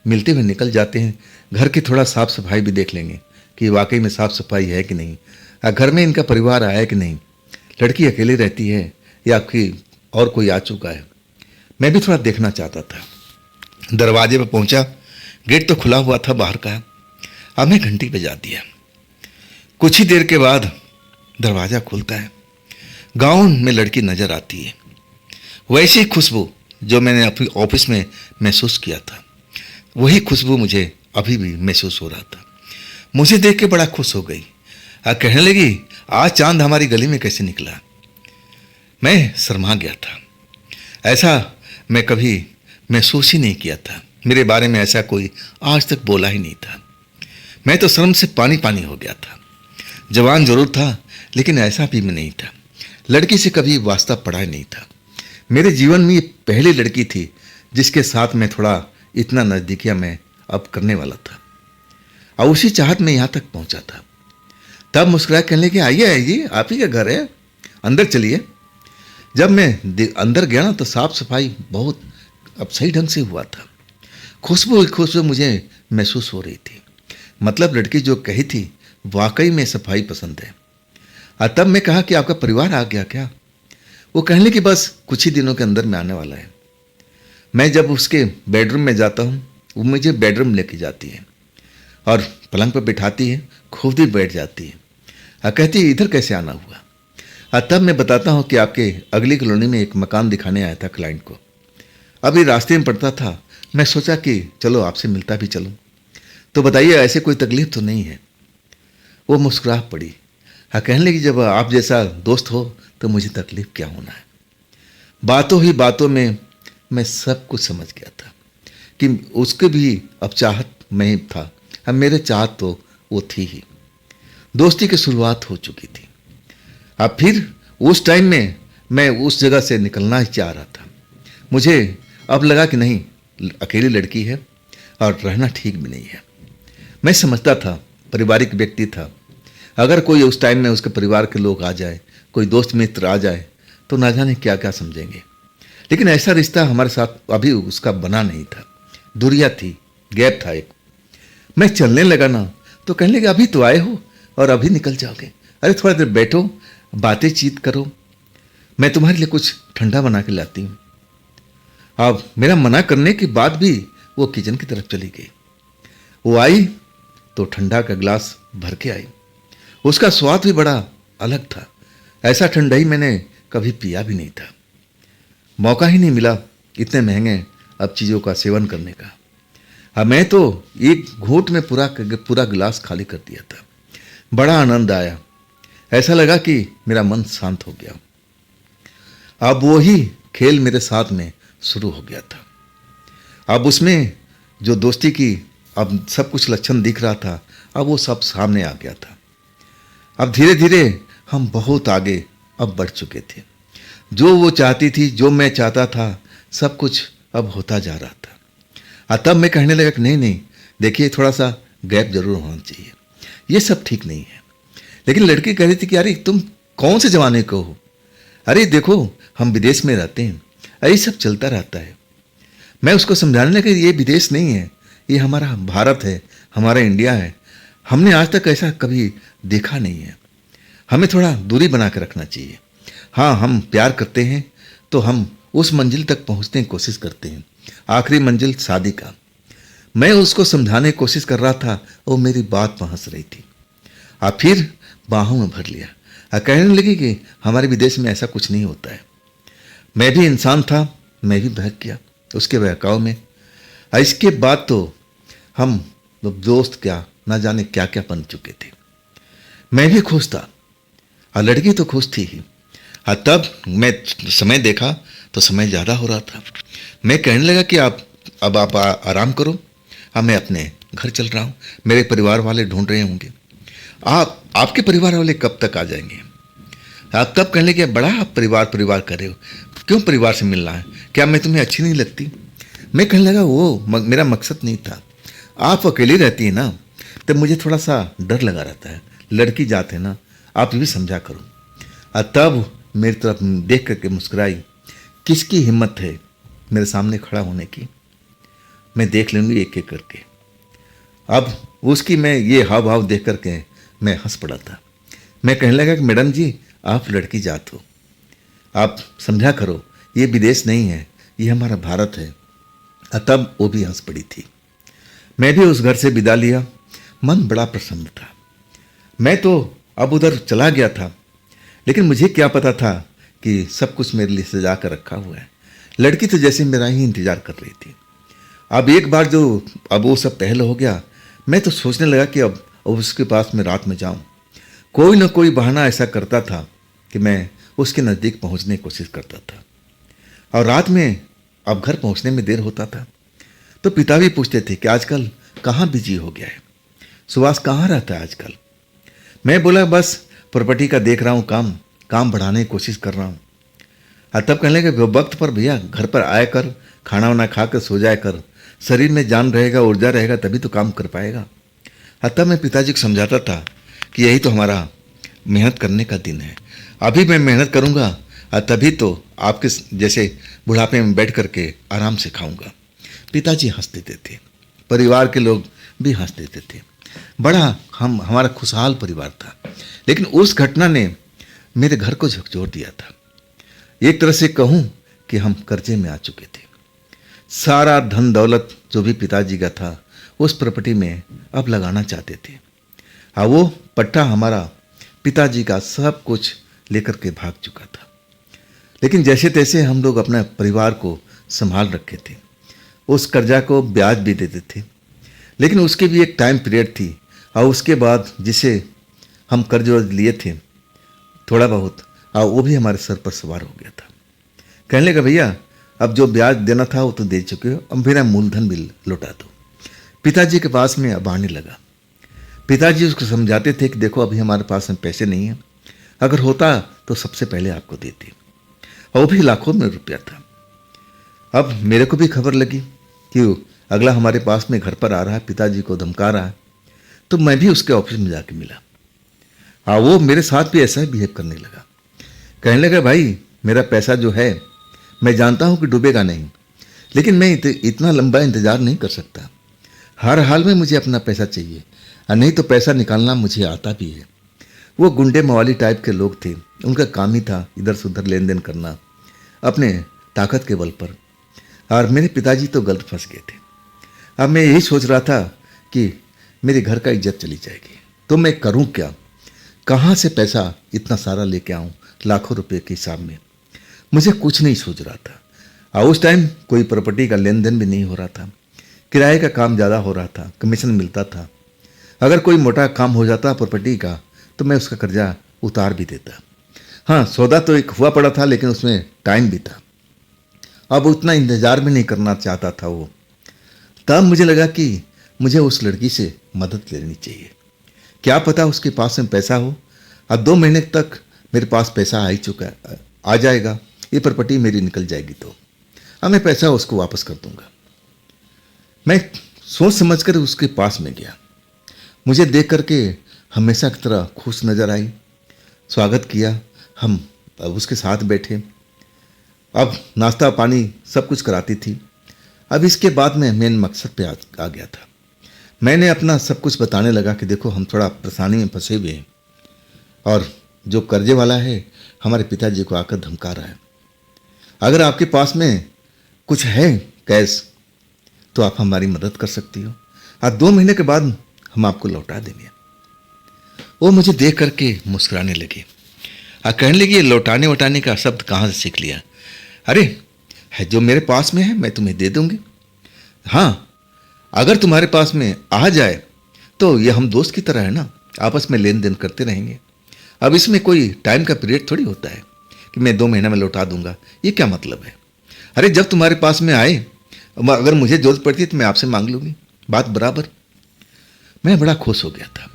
मिलते हुए निकल जाते हैं, घर की थोड़ा साफ सफाई भी देख लेंगे कि वाकई में साफ सफाई है कि नहीं, घर में इनका परिवार आया है कि नहीं, लड़की अकेली रहती है या आपकी और कोई आ चुका है। मैं भी थोड़ा देखना चाहता था। दरवाजे पर पहुंचा, गेट तो खुला हुआ था बाहर का। अब मैं घंटी बजा दिया। कुछ ही देर के बाद दरवाज़ा खुलता है। गाउन में लड़की नज़र आती है, वैसी ही खुशबू जो मैंने अपने ऑफिस में महसूस किया था, वही खुशबू मुझे अभी भी महसूस हो रहा था। मुझे देख के बड़ा खुश हो गई। कहने लगी आज चांद हमारी गली में कैसे निकला। मैं शर्मा गया था। ऐसा मैं कभी महसूस ही नहीं किया था। मेरे बारे में ऐसा कोई आज तक बोला ही नहीं था। मैं तो शर्म से पानी पानी हो गया था। जवान जरूर था लेकिन ऐसा भी मैं नहीं था। लड़की से कभी वास्ता पड़ा ही नहीं था। मेरे जीवन में ये पहली लड़की थी जिसके साथ मैं थोड़ा इतना नज़दीकिया मैं अब करने वाला था, और उसी चाहत में यहाँ तक पहुँचा था। तब मुस्कुरा कहने लगे आइए आइए, आप ही का घर है, अंदर चलिए। जब मैं अंदर गया ना तो साफ सफाई बहुत अब सही ढंग से हुआ था। खुशबू मुझे महसूस हो रही थी। मतलब लड़की जो कही थी वाकई में सफाई पसंद है। और तब मैं कहा कि आपका परिवार आ गया क्या। वो कहने कि बस कुछ ही दिनों के अंदर में आने वाला है। मैं जब उसके बेडरूम में जाता हूँ वो मुझे बेडरूम लेके जाती है और पलंग पर बिठाती है, खुद ही बैठ जाती है और कहती है इधर कैसे आना हुआ। और तब मैं बताता हूँ कि आपके अगली कॉलोनी में एक मकान दिखाने आया था क्लाइंट को, अभी रास्ते में पड़ता था, मैं सोचा कि चलो आपसे मिलता भी चलूं। तो बताइए ऐसे कोई तकलीफ तो नहीं है। वो मुस्कुरा पड़ी। हाँ, कहने लगी जब आप जैसा दोस्त हो तो मुझे तकलीफ क्या होना है। बातों ही बातों में मैं सब कुछ समझ गया था कि उसके भी अब चाहत में ही था। अब मेरे चाहत तो वो थी ही। दोस्ती की शुरुआत हो चुकी थी। अब फिर उस टाइम में मैं उस जगह से निकलना ही चाह रहा था। मुझे अब लगा कि नहीं, अकेली लड़की है और रहना ठीक भी नहीं है। मैं समझता था, पारिवारिक व्यक्ति था, अगर कोई उस टाइम में उसके परिवार के लोग आ जाए, कोई दोस्त मित्र आ जाए तो ना जाने क्या क्या समझेंगे। लेकिन ऐसा रिश्ता हमारे साथ अभी उसका बना नहीं था। दूरियां थी, गैप था एक। मैं चलने लगा ना तो कहने लगे अभी तो आए हो और अभी निकल जाओगे। अरे थोड़ा देर बैठो, बातें चीत करो, मैं तुम्हारे लिए कुछ ठंडा बना के लाती हूँ। अब मेरा मना करने के बाद भी वो किचन की तरफ चली गई। वो आई तो ठंडा का गिलास भर के आई। उसका स्वाद भी बड़ा अलग था। ऐसा ठंडा ही मैंने कभी पिया भी नहीं था। मौका ही नहीं मिला इतने महंगे अब चीज़ों का सेवन करने का। अब मैं तो एक घूंट में पूरा गिलास खाली कर दिया था। बड़ा आनंद आया। ऐसा लगा कि मेरा मन शांत हो गया। अब वो ही खेल मेरे साथ में शुरू हो गया था। अब उसमें जो दोस्ती की अब सब कुछ लक्षण दिख रहा था, अब वो सब सामने आ गया था। अब धीरे धीरे हम बहुत आगे अब बढ़ चुके थे। जो वो चाहती थी, जो मैं चाहता था, सब कुछ अब होता जा रहा था। तब मैं कहने लगा कि नहीं नहीं, देखिए थोड़ा सा गैप जरूर होना चाहिए, ये सब ठीक नहीं है। लेकिन लड़की कह रही थी कि अरे तुम कौन से जमाने को हो, अरे देखो हम विदेश में रहते हैं, यही सब चलता रहता है। मैं उसको समझाने लगा ये विदेश नहीं है, ये हमारा भारत है, हमारा इंडिया है। हमने आज तक ऐसा कभी देखा नहीं है। हमें थोड़ा दूरी बना कर रखना चाहिए। हाँ, हम प्यार करते हैं तो हम उस मंजिल तक पहुंचने की कोशिश करते हैं, आखिरी मंजिल शादी का। मैं उसको समझाने की कोशिश कर रहा था, वो मेरी बात में हंस रही थी। फिर बाहों में भर लिया। कहने लगी कि हमारे विदेश में ऐसा कुछ नहीं होता है। मैं भी इंसान था, मैं भी बहक गया उसके बहकाव में। इसके बाद तो हम दोस्त क्या ना जाने क्या क्या बन चुके थे। मैं भी खुश था और लड़की तो खुश थी ही। तब मैं समय देखा तो समय ज़्यादा हो रहा था। मैं कहने लगा कि अब आप आराम करो, मैं अपने घर चल रहा हूँ, मेरे परिवार वाले ढूंढ रहे होंगे। आपके परिवार वाले कब तक आ जाएंगे? आप तब कहने लगे बड़ा आप परिवार कर रहे हो, क्यों परिवार से मिलना है, क्या मैं तुम्हें अच्छी नहीं लगती? मैं कहने लगा वो मेरा मकसद नहीं था। आप अकेली रहती है ना, तब मुझे थोड़ा सा डर लगा रहता है। लड़की जाते ना, आप भी समझा करो। तब मेरी तरफ देख करके मुस्कुराई। किसकी हिम्मत है मेरे सामने खड़ा होने की? मैं देख लूँगी एक एक करके। अब उसकी मैं ये हाव भाव देख करके मैं हंस पड़ा था। मैं कहने लगा कि मैडम जी, आप लड़की जात हो, आप समझा करो, ये विदेश नहीं है, ये हमारा भारत है। तब वो भी हंस पड़ी थी। मैं भी उस घर से विदा लिया। मन बड़ा प्रसन्न था। मैं तो अब उधर चला गया था, लेकिन मुझे क्या पता था कि सब कुछ मेरे लिए सजा कर रखा हुआ है। लड़की तो जैसे मेरा ही इंतजार कर रही थी। अब एक बार जो अब वो सब पहल हो गया, मैं तो सोचने लगा कि अब उसके पास मैं रात में जाऊं। कोई ना कोई बहाना ऐसा करता था कि मैं उसके नज़दीक पहुंचने की कोशिश करता था। और रात में अब घर पहुंचने में देर होता था तो पिता भी पूछते थे कि आजकल कहाँ बिजी हो गया है, सुभाष कहाँ रहता है आजकल? मैं बोला बस प्रॉपर्टी का देख रहा हूँ, काम बढ़ाने की कोशिश कर रहा हूँ। तब कहने लगे वक्त पर भैया घर पर आया कर, खाना वाना खा कर सो जाया कर, शरीर में जान रहेगा, ऊर्जा रहेगा, तभी तो काम कर पाएगा। तब मैं पिताजी को समझाता था कि यही तो हमारा मेहनत करने का दिन है, अभी मैं मेहनत करूँगा तभी तो आपके जैसे बुढ़ापे में बैठ करके आराम से खाऊंगा। पिताजी हंस देते थे, परिवार के लोग भी हंस देते थे। बड़ा हमारा खुशहाल परिवार था। लेकिन उस घटना ने मेरे घर को झकझोर दिया था। एक तरह से कहूँ कि हम कर्जे में आ चुके थे। सारा धन दौलत जो भी पिताजी का था उस प्रॉपर्टी में अब लगाना चाहते थे। वो पट्टा हमारा पिताजी का सब कुछ लेकर के भाग चुका था। लेकिन जैसे तैसे हम लोग अपने परिवार को संभाल रखे थे। उस कर्जा को ब्याज भी देते थे, लेकिन उसकी भी एक टाइम पीरियड थी। और उसके बाद जिसे हम कर्ज वर्ज लिए थे थोड़ा बहुत, और वो भी हमारे सर पर सवार हो गया था। कहने लगा भैया अब जो ब्याज देना था वो तो दे चुके हो, अब मेरा मूलधन भी लौटा दो। पिताजी के पास में अब आने लगा। पिताजी उसको समझाते थे कि देखो अभी हमारे पास में पैसे नहीं हैं, अगर होता तो सबसे पहले आपको देते, और वो भी लाखों में रुपया था। अब मेरे को भी खबर लगी कि अगला हमारे पास में घर पर आ रहा है, पिताजी को धमका रहा है, तो मैं भी उसके ऑफिस में जाके मिला। हाँ, वो मेरे साथ भी ऐसा ही बिहेव करने लगा। कहने लगा भाई मेरा पैसा जो है मैं जानता हूँ कि डूबेगा नहीं, लेकिन मैं इतना लंबा इंतज़ार नहीं कर सकता। हर हाल में मुझे अपना पैसा चाहिए, और नहीं तो पैसा निकालना मुझे आता भी है। वो गुंडे मवाली टाइप के लोग थे, उनका काम ही था इधर से उधर लेन देन करना अपने ताकत के बल पर, और मेरे पिताजी तो गलत फंस गए थे। अब मैं यही सोच रहा था कि मेरे घर का इज्जत चली जाएगी, तो मैं करूं क्या, कहाँ से पैसा इतना सारा लेके आऊं लाखों रुपए के हिसाब में। मुझे कुछ नहीं सूझ रहा था, और उस टाइम कोई प्रॉपर्टी का लेन देन भी नहीं हो रहा था। किराए का काम ज़्यादा हो रहा था, कमीशन मिलता था। अगर कोई मोटा काम हो जाता प्रॉपर्टी का तो मैं उसका कर्जा उतार भी देता। हाँ, सौदा तो एक हुआ पड़ा था, लेकिन उसमें टाइम भी था। अब उतना इंतज़ार भी नहीं करना चाहता था वो। तब मुझे लगा कि मुझे उस लड़की से मदद लेनी चाहिए। क्या पता उसके पास में पैसा हो। अब 2 महीने तक मेरे पास पैसा आ ही चुका है, आ जाएगा, ये प्रॉपर्टी मेरी निकल जाएगी, तो अब मैं पैसा उसको वापस कर दूंगा। मैं सोच समझकर उसके पास में गया। मुझे देख करके हमेशा की तरह खुश नज़र आई, स्वागत किया। हम अब उसके साथ बैठे, अब नाश्ता पानी सब कुछ कराती थी। अब इसके बाद में मेन मकसद पे आ गया था। मैंने अपना सब कुछ बताने लगा कि देखो हम थोड़ा परेशानी में फंसे हुए हैं, और जो कर्जे वाला है हमारे पिताजी को आकर धमका रहा है। अगर आपके पास में कुछ है कैश तो आप हमारी मदद कर सकती हो, और 2 महीने के बाद हम आपको लौटा देंगे। वो मुझे देख करके मुस्कुराने लगी और कहने लगी ये लौटाने वटाने का शब्द कहाँ से सीख लिया। अरे है जो मेरे पास में है मैं तुम्हें दे दूंगी। हाँ, अगर तुम्हारे पास में आ जाए तो ये हम दोस्त की तरह है ना, आपस में लेन देन करते रहेंगे। अब इसमें कोई टाइम का पीरियड थोड़ी होता है कि मैं 2 महीने में लौटा दूंगा, ये क्या मतलब है। अरे जब तुम्हारे पास में आए, अगर मुझे जरूरत पड़ती है तो मैं आपसे मांग लूंगी, बात बराबर। मैं बड़ा खुश हो गया था।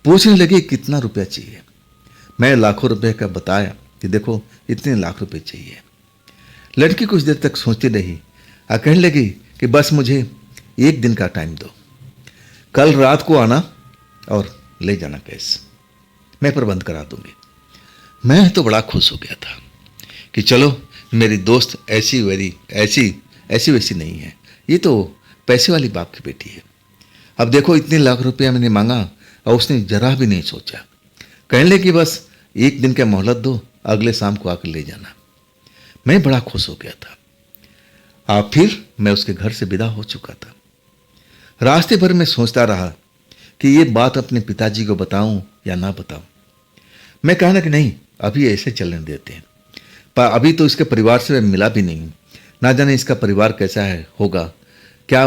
पूछने लगे कितना रुपया चाहिए। मैं लाखों रुपए का बताया कि देखो इतने लाख रुपए चाहिए। लड़की कुछ देर तक सोचती रही और कहने लगी कि बस मुझे 1 दिन का टाइम दो, कल रात को आना और ले जाना कैश, मैं प्रबंध करा दूंगी। मैं तो बड़ा खुश हो गया था कि चलो मेरी दोस्त ऐसी वैसी नहीं है, ये तो पैसे वाली बाप की बेटी है। अब देखो इतने लाख रुपया मैंने मांगा और उसने जरा भी नहीं सोचा। कहने लगी बस 1 दिन का मोहलत दो, अगले शाम को आकर ले जाना। मैं बड़ा खुश हो गया था। और फिर मैं उसके घर से विदा हो चुका था। रास्ते भर में सोचता रहा कि ये बात अपने पिताजी को बताऊं या ना बताऊं। मैं कहना कि नहीं, अभी ऐसे चलने देते हैं, पर अभी तो इसके परिवार से मैं मिला भी नहीं, ना जाने इसका परिवार कैसा है होगा, क्या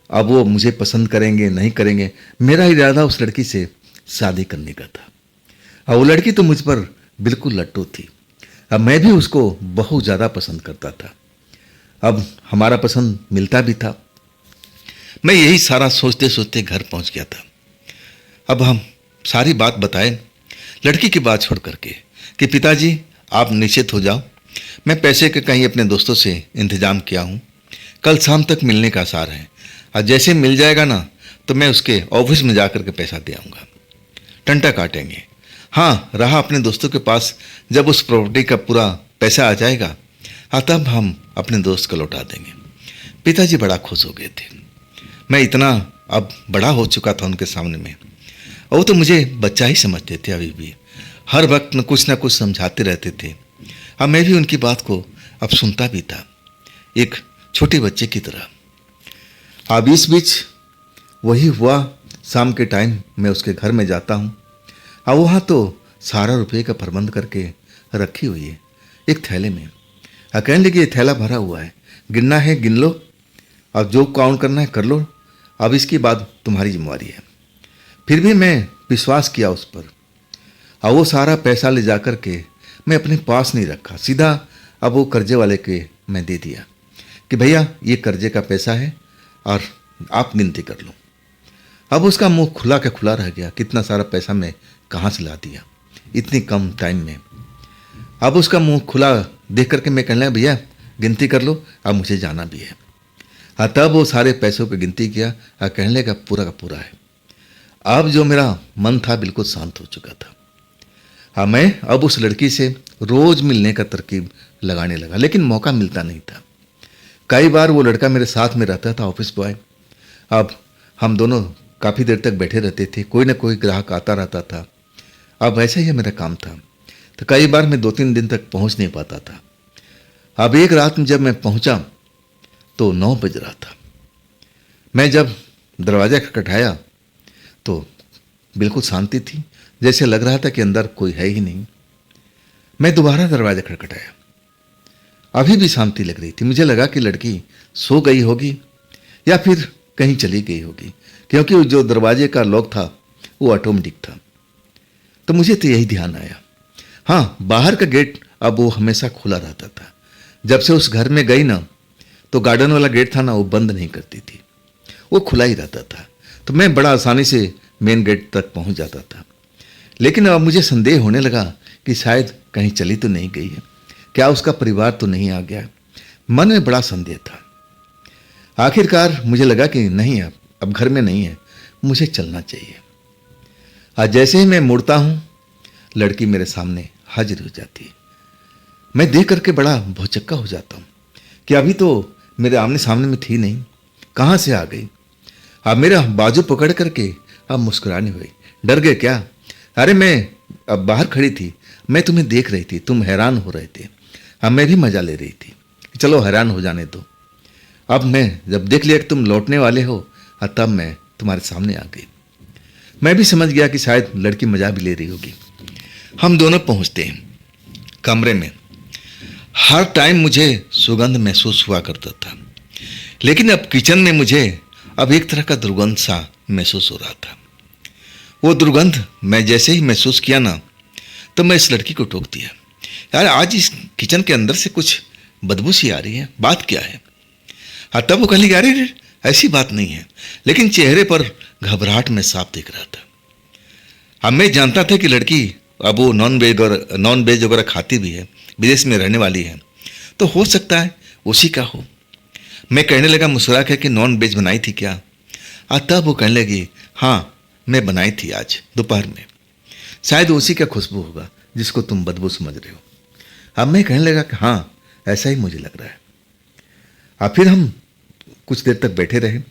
अब वो मुझे पसंद करेंगे नहीं करेंगे। मेरा इरादा उस लड़की से शादी करने का था, और वो लड़की तो मुझ पर बिल्कुल लट्टू थी। अब मैं भी उसको बहुत ज़्यादा पसंद करता था, अब हमारा पसंद मिलता भी था। मैं यही सारा सोचते सोचते घर पहुंच गया था। अब हम सारी बात बताएं लड़की की बात छोड़ करके कि पिताजी आप निश्चित हो जाओ, मैं पैसे के कहीं अपने दोस्तों से इंतजाम किया हूँ, कल शाम तक मिलने का आसार है, और जैसे मिल जाएगा ना तो मैं उसके ऑफिस में जा कर के पैसा दे आऊँगा, टंटा काटेंगे। हाँ, रहा अपने दोस्तों के पास जब उस प्रॉपर्टी का पूरा पैसा आ जाएगा तब हम अपने दोस्त को लौटा देंगे। पिताजी बड़ा खुश हो गए थे। मैं इतना अब बड़ा हो चुका था उनके सामने में, और वो तो मुझे बच्चा ही समझते थे। अभी भी हर वक्त कुछ ना कुछ समझाते रहते थे, अब मैं भी उनकी बात को अब सुनता भी था, एक छोटे बच्चे की तरह। अब इस बीच वही हुआ, शाम के टाइम मैं उसके घर में जाता हूँ, और वहाँ तो सारा रुपये का प्रबंध करके रखी हुई है एक थैले में। कहने लगी ये थैला भरा हुआ है, गिनना है गिन लो, अब जो काउंट करना है कर लो, अब इसके बाद तुम्हारी जिम्मेवारी है। फिर भी मैं विश्वास किया उस पर, और वो सारा पैसा ले जा कर के मैं अपने पास नहीं रखा, सीधा अब वो कर्जे वाले के मैं दे दिया कि भैया ये कर्जे का पैसा है और आप गिनती कर लो। अब उसका मुंह खुला के खुला रह गया, कितना सारा पैसा मैं कहाँ से ला दिया इतनी कम टाइम में। अब उसका मुंह खुला देख करके मैं कहने लगा भैया गिनती कर लो, अब मुझे जाना भी है। हाँ, तब वो सारे पैसों की गिनती किया और कहने लगा पूरा का पूरा है। अब जो मेरा मन था बिल्कुल शांत हो चुका था। हाँ, मैं अब उस लड़की से रोज मिलने का तरकीब लगाने लगा, लेकिन मौका मिलता नहीं था। कई बार वो लड़का मेरे साथ में रहता था, ऑफिस बॉय। अब हम दोनों काफ़ी देर तक बैठे रहते थे, कोई ना कोई ग्राहक आता रहता था। अब ऐसा ही मेरा काम था, तो कई बार मैं 2-3 दिन तक पहुंच नहीं पाता था। अब एक रात में जब मैं पहुंचा तो 9 बज रहा था। मैं जब दरवाज़ा खटखटाया तो बिल्कुल शांति थी, जैसे लग रहा था कि अंदर कोई है ही नहीं। मैं दोबारा दरवाज़ा खटखटाया, अभी भी शांति लग रही थी। मुझे लगा कि लड़की सो गई होगी या फिर कहीं चली गई होगी, क्योंकि जो दरवाजे का लॉक था वो ऑटोमेटिक था। तो मुझे तो यही ध्यान आया। हाँ, बाहर का गेट अब वो हमेशा खुला रहता था। जब से उस घर में गई ना, तो गार्डन वाला गेट था ना, वो बंद नहीं करती थी, वो खुला ही रहता था। तो मैं बड़ा आसानी से मेन गेट तक पहुंच जाता था। लेकिन अब मुझे संदेह होने लगा कि शायद कहीं चली तो नहीं गई है, क्या उसका परिवार तो नहीं आ गया। मन में बड़ा संदेह था। आखिरकार मुझे लगा कि नहीं, अब घर में नहीं है, मुझे चलना चाहिए। आज जैसे ही मैं मुड़ता हूँ, लड़की मेरे सामने हाजिर हो जाती है। मैं देख करके बड़ा भौचक्का हो जाता हूँ कि अभी तो मेरे आमने सामने में थी नहीं, कहाँ से आ गई। अब मेरा बाजू पकड़ करके अब मुस्कुराने हुई। डर गए क्या? अरे मैं अब बाहर खड़ी थी, मैं तुम्हें देख रही थी, तुम हैरान हो रहे थे, अब मैं भी मजा ले रही थी। चलो हैरान हो जाने दो। अब मैं जब देख लिया कि तुम लौटने वाले हो, तब मैं तुम्हारे सामने आ गई। मैं भी समझ गया कि शायद लड़की मजा भी ले रही होगी। हम दोनों पहुंचते हैं कमरे में। हर टाइम मुझे सुगंध महसूस हुआ करता था, लेकिन अब किचन में मुझे अब एक तरह का दुर्गंध सा महसूस हो रहा था। वो दुर्गंध मैं जैसे ही महसूस किया ना, तो मैं इस लड़की को टोक दिया, यार आज इस किचन के अंदर से कुछ बदबू सी आ रही है, बात क्या है? हाँ, तब वो कहने लगी अरे ऐसी बात नहीं है, लेकिन चेहरे पर घबराहट में साफ दिख रहा था। अब मैं जानता था कि लड़की अब वो नॉन वेज वगैरह खाती भी है, विदेश में रहने वाली है, तो हो सकता है उसी का हो। मैं कहने लगा मुस्कुरा के कि नॉन वेज बनाई थी क्या? तब वो कहने लगी हाँ मैं बनाई थी आज दोपहर में, शायद उसी का खुशबू होगा जिसको तुम बदबू समझ रहे हो। अब मैं कहने लगा कि हाँ ऐसा ही मुझे लग रहा है। अब फिर हम कुछ देर तक बैठे रहे।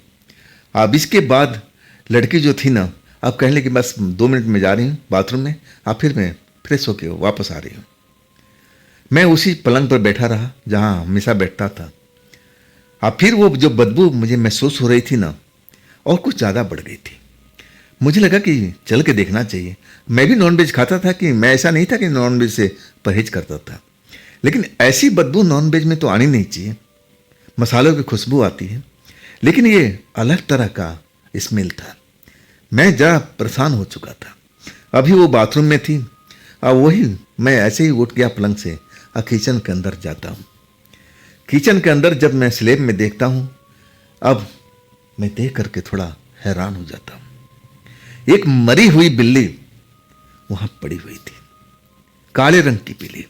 अब इसके बाद लड़की जो थी ना, अब कहने लगी बस 2 मिनट में जा रही हूँ बाथरूम में, अब फिर मैं फ्रेश होके वापस आ रही हूँ। मैं उसी पलंग पर बैठा रहा जहाँ हमेशा बैठता था। अब फिर वो जो बदबू मुझे महसूस हो रही थी ना, और कुछ ज़्यादा बढ़ गई थी। मुझे लगा कि चल के देखना चाहिए। मैं भी नॉनवेज खाता था, कि मैं ऐसा नहीं था कि नॉनवेज से परहेज करता था, लेकिन ऐसी बदबू नॉनवेज में तो आनी नहीं चाहिए। मसालों की खुशबू आती है, लेकिन ये अलग तरह का स्मेल था। मैं जरा परेशान हो चुका था। अभी वो बाथरूम में थी, अब वही मैं ऐसे ही उठ गया पलंग से और किचन के अंदर जाता हूँ। किचन के अंदर जब मैं स्लैब में देखता हूँ, अब मैं देख करके थोड़ा हैरान हो जाता हूँ। एक मरी हुई बिल्ली वहां पड़ी हुई थी, काले रंग की बिल्ली।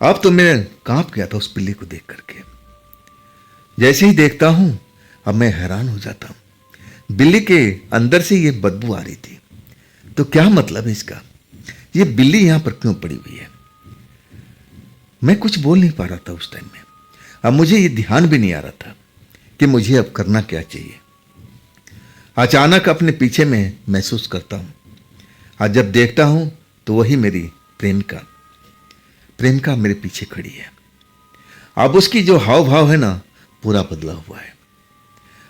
अब तो मैं कांप गया था उस बिल्ली को देख करके। जैसे ही देखता हूं, अब मैं हैरान हो जाता हूं। बिल्ली के अंदर से ये बदबू आ रही थी, तो क्या मतलब है इसका? ये बिल्ली यहां पर क्यों पड़ी हुई है? मैं कुछ बोल नहीं पा रहा था उस टाइम में। अब मुझे ये ध्यान भी नहीं आ रहा था कि मुझे अब करना क्या चाहिए। अचानक अपने पीछे में महसूस करता हूं, आज जब देखता हूं तो वही मेरी प्रेमिका मेरे पीछे खड़ी है। अब उसकी जो हाव भाव है ना, पूरा बदला हुआ है।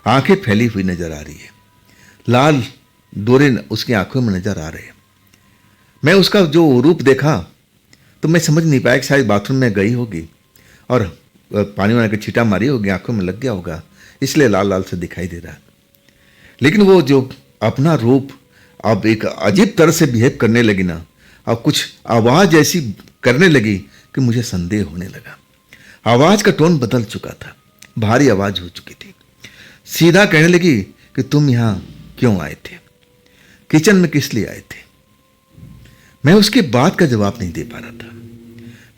आंखें फैली हुई नजर आ रही है, लाल डोरे उसकी आंखों में नजर आ रहे हैं। मैं उसका जो रूप देखा तो मैं समझ नहीं पाया कि शायद बाथरूम में गई होगी और पानी वाला के छींटा मारी होगी, आंखों में लग गया होगा, इसलिए लाल लाल से दिखाई दे रहा। लेकिन वो जो अपना रूप अब एक अजीब तरह से बिहेव करने लगी ना, और कुछ आवाज़ ऐसी करने लगी कि मुझे संदेह होने लगा। आवाज़ का टोन बदल चुका था, भारी आवाज़ हो चुकी थी। सीधा कहने लगी कि तुम यहाँ क्यों आए थे, किचन में किस लिए आए थे। मैं उसके बात का जवाब नहीं दे पा रहा था।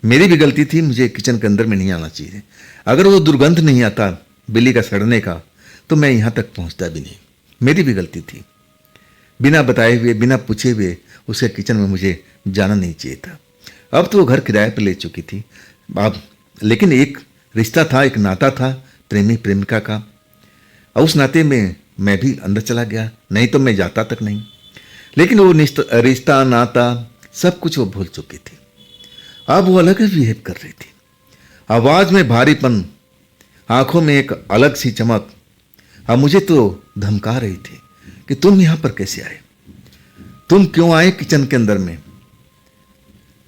मेरी भी गलती थी, मुझे किचन के अंदर में नहीं आना चाहिए। अगर वो दुर्गंध नहीं आता बिल्ली का सड़ने का तो मैं यहाँ तक पहुँचता भी नहीं। मेरी भी गलती थी। बिना बताए हुए, बिना पूछे हुए उसके किचन में मुझे जाना नहीं चाहिए था। अब तो वो घर किराए पर ले चुकी थी अब, लेकिन एक रिश्ता था, एक नाता था प्रेमी प्रेमिका का, और उस नाते में मैं भी अंदर चला गया, नहीं तो मैं जाता तक नहीं। लेकिन वो रिश्ता नाता सब कुछ वो भूल चुकी थी। अब वो अलग ही बिहेव कर रही थी। आवाज़ में भारीपन, आंखों में एक अलग सी चमक। अब मुझे तो धमका रही थी कि तुम यहां पर कैसे आए, तुम क्यों आए किचन के अंदर में।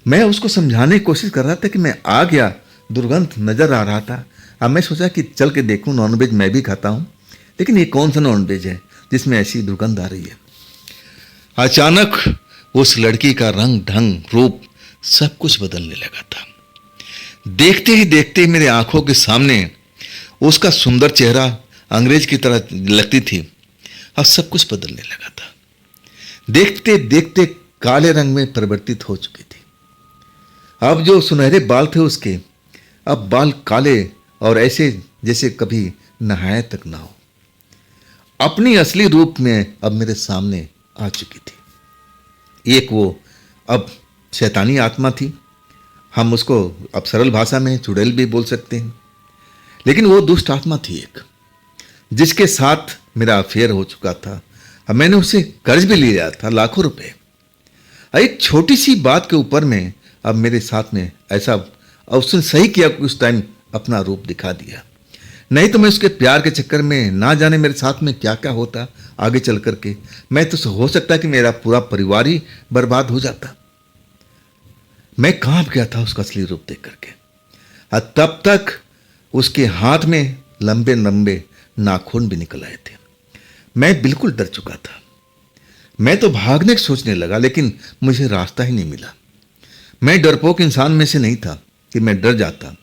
मैं उसको समझाने की कोशिश कर रहा था कि मैं आ गया, दुर्गंध नजर आ रहा था। अब मैं सोचा कि चल के देखूं, नॉनवेज मैं भी खाता हूं, लेकिन ये कौन सा नॉनवेज है जिसमें ऐसी दुर्गंध आ रही है। अचानक उस लड़की का रंग ढंग रूप सब कुछ बदलने लगा था। देखते ही देखते मेरे आंखों के सामने उसका सुंदर चेहरा अंग्रेज की तरह लगती थी, अब सब कुछ बदलने लगा था। देखते देखते काले रंग में परिवर्तित हो चुकी थी। अब जो सुनहरे बाल थे उसके, अब बाल काले और ऐसे जैसे कभी नहाया तक ना हो। अपनी असली रूप में अब मेरे सामने आ चुकी थी। एक वो अब शैतानी आत्मा थी, हम उसको अब सरल भाषा में चुड़ैल भी बोल सकते हैं। लेकिन वो दुष्ट आत्मा थी एक, जिसके साथ मेरा अफेयर हो चुका था। अब मैंने उससे कर्ज भी लिया था, लाखों रुपए। एक छोटी सी बात के ऊपर में अब मेरे साथ में ऐसा, और उसने सही किया कि उस टाइम अपना रूप दिखा दिया। नहीं तो मैं उसके प्यार के चक्कर में ना जाने मेरे साथ में क्या क्या होता आगे चल करके। मैं तो हो सकता कि मेरा पूरा परिवार ही बर्बाद हो जाता। मैं कांप गया था उसका असली रूप देख करके। और तब तक उसके हाथ में लंबे लंबे नाखून भी निकल आए थे। मैं बिल्कुल डर चुका था। मैं तो भागने की सोचने लगा, लेकिन मुझे रास्ता ही नहीं मिला। मैं डरपोक इंसान में से नहीं था कि मैं डर जाता।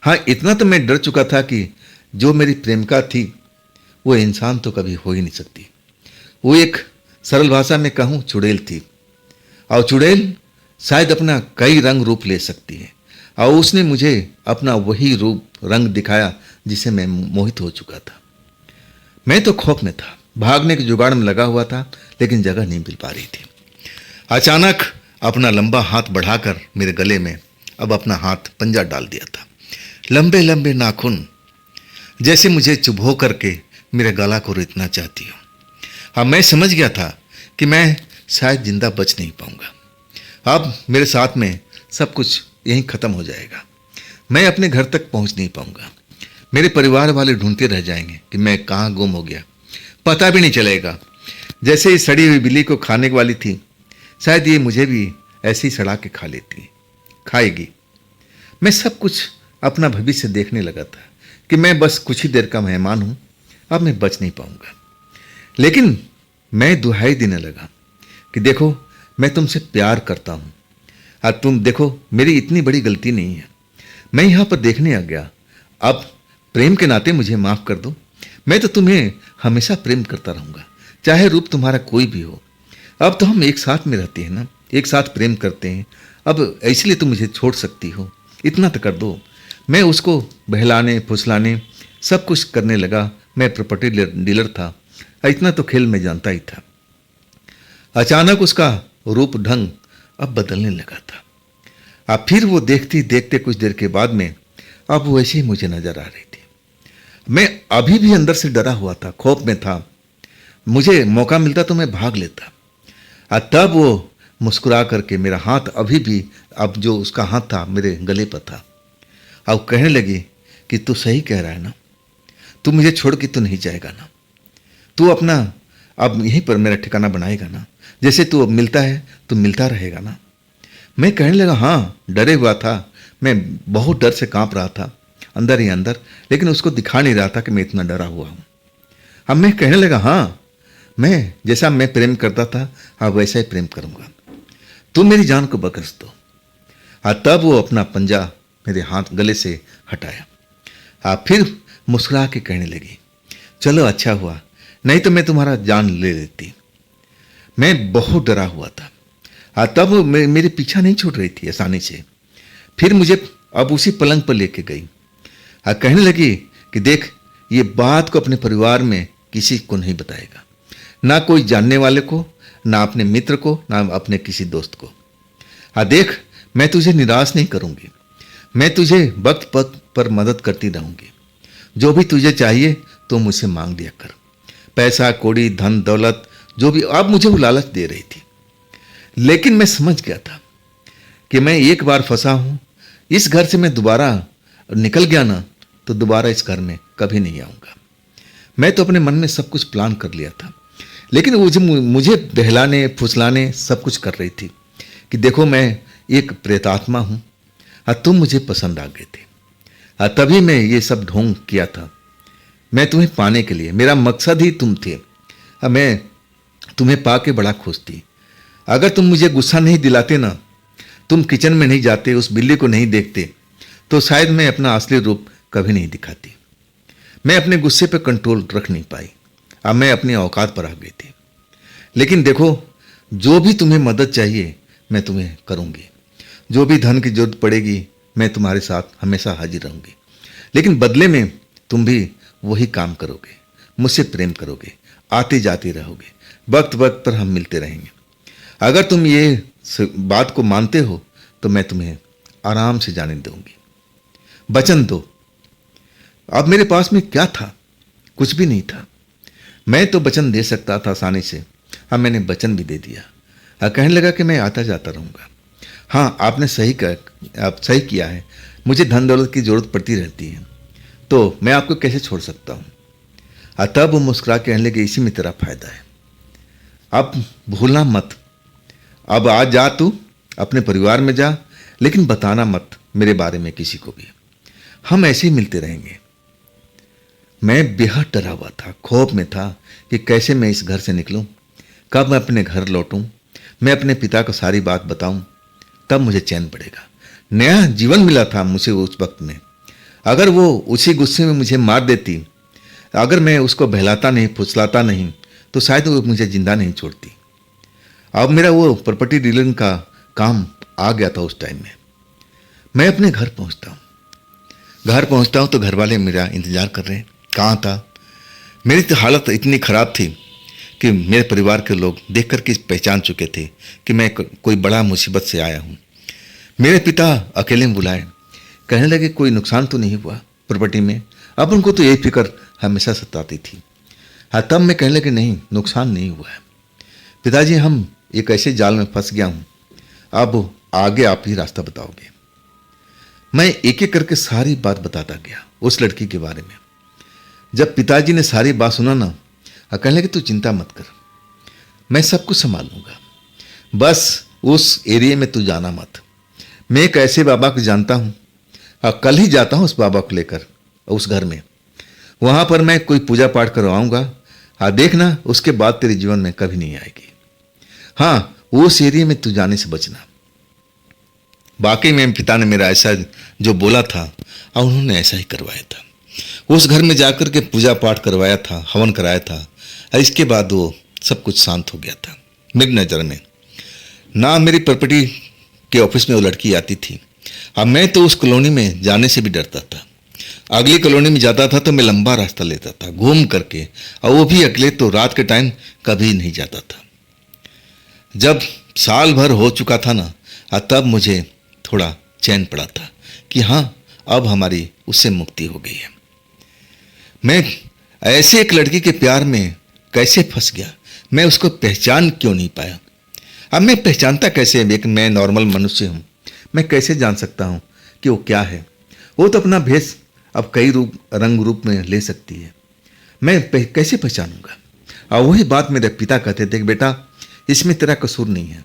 हाँ, इतना तो मैं डर चुका था कि जो मेरी प्रेमिका थी वो इंसान तो कभी हो ही नहीं सकती। वो एक सरल भाषा में कहूँ चुड़ैल थी, और चुड़ैल शायद अपना कई रंग रूप ले सकती है, और उसने मुझे अपना वही रूप रंग दिखाया जिसे मैं मोहित हो चुका था। मैं तो खौफ में था, भागने के जुगाड़ में लगा हुआ था, लेकिन जगह नहीं मिल पा रही थी। अचानक अपना लंबा हाथ बढ़ाकर मेरे गले में अब अपना हाथ पंजा डाल दिया था। लंबे लंबे नाखून जैसे मुझे चुभो करके मेरे गला को रेतना चाहती हो। अब मैं समझ गया था कि मैं शायद जिंदा बच नहीं पाऊंगा। अब मेरे साथ में सब कुछ यहीं ख़त्म हो जाएगा। मैं अपने घर तक पहुंच नहीं पाऊंगा। मेरे परिवार वाले ढूंढते रह जाएंगे कि मैं कहाँ गुम हो गया, पता भी नहीं चलेगा। जैसे ही सड़ी हुई बिल्ली को खाने वाली थी, शायद ये मुझे भी ऐसे ही सड़ा के खा लेती, खाएगी। मैं सब कुछ अपना भविष्य देखने लगा था कि मैं बस कुछ ही देर का मेहमान हूं, अब मैं बच नहीं पाऊंगा। लेकिन मैं दुहाई देने लगा कि देखो, मैं तुमसे प्यार करता हूं, और तुम देखो मेरी इतनी बड़ी गलती नहीं है। मैं यहां पर देखने आ गया, अब प्रेम के नाते मुझे माफ कर दो। मैं तो तुम्हें हमेशा प्रेम करता रहूंगा, चाहे रूप तुम्हारा कोई भी हो। अब तो हम एक साथ में रहते हैं ना, एक साथ प्रेम करते हैं, अब इसलिए तुम मुझे छोड़ सकती हो, इतना तो कर दो। मैं उसको बहलाने फुसलाने सब कुछ करने लगा। मैं प्रॉपर्टी डीलर था, इतना तो खेल में जानता ही था। अचानक उसका रूप ढंग अब बदलने लगा था। अब फिर वो देखते देखते कुछ देर के बाद में अब वो ऐसे ही मुझे नजर आ रही थी। मैं अभी भी अंदर से डरा हुआ था, खौफ में था। मुझे मौका मिलता तो मैं भाग लेता। और तब वो मुस्कुरा करके मेरा हाथ अभी भी, अब जो उसका हाथ था मेरे गले पर था, अब कहने लगी कि तू सही कह रहा है ना, तू मुझे छोड़ के तो नहीं जाएगा ना, तू अपना अब यहीं पर मेरा ठिकाना बनाएगा ना, जैसे तू अब मिलता है तो मिलता रहेगा ना। मैं कहने लगा हाँ, डरे हुआ था, मैं बहुत डर से कांप रहा था। अंदर ही अंदर, लेकिन उसको दिखा नहीं रहा था कि मैं इतना डरा हुआ हूँ। अब मैं कहने लगा, हाँ मैं जैसा मैं प्रेम करता था अब वैसा ही प्रेम करूँगा, तुम मेरी जान को बख्श दो। तब वो अपना पंजा मेरे हाथ गले से हटाया। फिर मुस्कुरा के कहने लगी, चलो अच्छा हुआ, नहीं तो मैं तुम्हारा जान ले लेती। मैं बहुत डरा हुआ था। तब मेरे पीछा नहीं छूट रही थी आसानी से। फिर मुझे अब उसी पलंग पर लेके गई। कहने लगी कि देख, ये बात को अपने परिवार में किसी को नहीं बताएगा, ना कोई जानने वाले को, ना अपने मित्र को, ना अपने किसी दोस्त को। देख, मैं तुझे निराश नहीं करूंगी, मैं तुझे वक्त वक्त पर मदद करती रहूंगी। जो भी तुझे चाहिए तो मुझसे मांग लिया कर, पैसा कौड़ी धन दौलत जो भी। अब मुझे वो लालच दे रही थी, लेकिन मैं समझ गया था कि मैं एक बार फंसा हूं, इस घर से मैं दोबारा निकल गया ना तो दोबारा इस घर में कभी नहीं आऊंगा। मैं तो अपने मन में सब कुछ प्लान कर लिया था, लेकिन वो मुझे बहलाने फुसलाने सब कुछ कर रही थी कि देखो मैं एक प्रेतात्मा हूं, तुम मुझे पसंद आ गए थे, तभी मैं ये सब ढोंग किया था। मैं तुम्हें पाने के लिए, मेरा मकसद ही तुम थे। मैं तुम्हें पाके बड़ा खुश थी। अगर तुम मुझे गुस्सा नहीं दिलाते ना, तुम किचन में नहीं जाते, उस बिल्ली को नहीं देखते, तो शायद मैं अपना असली रूप कभी नहीं दिखाती। मैं अपने गुस्से पर कंट्रोल रख नहीं पाई। अब मैं अपनी औकात पर आ गई थी। लेकिन देखो, जो भी तुम्हें मदद चाहिए मैं तुम्हें करूंगी, जो भी धन की जरूरत पड़ेगी मैं तुम्हारे साथ हमेशा हाजिर रहूंगी। लेकिन बदले में तुम भी वही काम करोगे, मुझसे प्रेम करोगे, आते जाते रहोगे, वक्त वक्त पर हम मिलते रहेंगे। अगर तुम ये बात को मानते हो तो मैं तुम्हें आराम से जाने दूंगी। वचन दो। अब मेरे पास में क्या था? कुछ भी नहीं था। मैं तो वचन दे सकता था आसानी से। अब मैंने वचन भी दे दिया। कहने लगा कि मैं आता जाता रहूँगा। हाँ, आपने आप सही किया है, मुझे धन दौलत की जरूरत पड़ती रहती है, तो मैं आपको कैसे छोड़ सकता हूँ। तब वो मुस्कुरा के कहने लगे, इसी में तेरा फायदा है, अब भूलना मत। अब आज जा, तू अपने परिवार में जा, लेकिन बताना मत मेरे बारे में किसी को भी। हम ऐसे ही मिलते रहेंगे। मैं बेहद डरा हुआ था, खौफ में था कि कैसे मैं इस घर से निकलूं, कब मैं अपने घर लौटूं, मैं अपने पिता को सारी बात बताऊं, तब मुझे चैन पड़ेगा। नया जीवन मिला था मुझे उस वक्त में। अगर वो उसी गुस्से में मुझे मार देती, अगर मैं उसको बहलाता नहीं फुसलाता नहीं, तो शायद वो मुझे जिंदा नहीं छोड़ती। अब मेरा वो प्रॉपर्टी डीलिंग का काम आ गया था उस टाइम में। मैं अपने घर पहुंचता हूं तो घर वाले मेरा इंतजार कर रहे हैं। कहाँ था? मेरी तो हालत इतनी ख़राब थी कि मेरे परिवार के लोग देख कर के पहचान चुके थे कि मैं कोई बड़ा मुसीबत से आया हूँ। मेरे पिता अकेले में बुलाए, कहने लगे कोई नुकसान तो नहीं हुआ प्रॉपर्टी में। अब उनको तो यही फिक्र हमेशा सताती थी। तब मैं कहने लगे नहीं, नुकसान नहीं हुआ है पिताजी, हम एक ऐसे जाल में फंस गया हूँ, अब आगे आप ही रास्ता बताओगे। मैं एक एक करके सारी बात बताता गया उस लड़की के बारे में। जब पिताजी ने सारी बात सुना ना, कहने लगे तू चिंता मत कर, मैं सब कुछ संभाल लूंगा, बस उस एरिया में तू जाना मत। मैं एक ऐसे बाबा को जानता हूँ, कल ही जाता हूँ उस बाबा को लेकर उस घर में। वहाँ पर मैं कोई पूजा पाठ करवाऊँगा, देखना उसके बाद तेरे जीवन में कभी नहीं आएगी। हाँ, उस एरिया में तू जाने से बचना। बाकी में पिता ने मेरा ऐसा जो बोला था और उन्होंने ऐसा ही करवाया था। उस घर में जाकर के पूजा पाठ करवाया था, हवन कराया था, और इसके बाद वो सब कुछ शांत हो गया था मेरी नज़र में। ना मेरी प्रॉपर्टी के ऑफिस में वो लड़की आती थी। अब मैं तो उस कॉलोनी में जाने से भी डरता था। अगली कॉलोनी में जाता था तो मैं लंबा रास्ता लेता था घूम करके, और वो भी अकेले, तो रात के टाइम कभी नहीं जाता था। जब साल भर हो चुका था ना, तब मुझे थोड़ा चैन पड़ा था कि हाँ, अब हमारी उससे मुक्ति हो गई है। मैं ऐसे एक लड़की के प्यार में कैसे फंस गया, मैं उसको पहचान क्यों नहीं पाया। अब मैं पहचानता कैसे, एक मैं नॉर्मल मनुष्य हूँ, मैं कैसे जान सकता हूँ कि वो क्या है। वो तो अपना भेष अब कई रंग रूप में ले सकती है, मैं कैसे पहचानूंगा। और वही बात मेरे पिता कहते थे कि बेटा, इसमें तेरा कसूर नहीं है।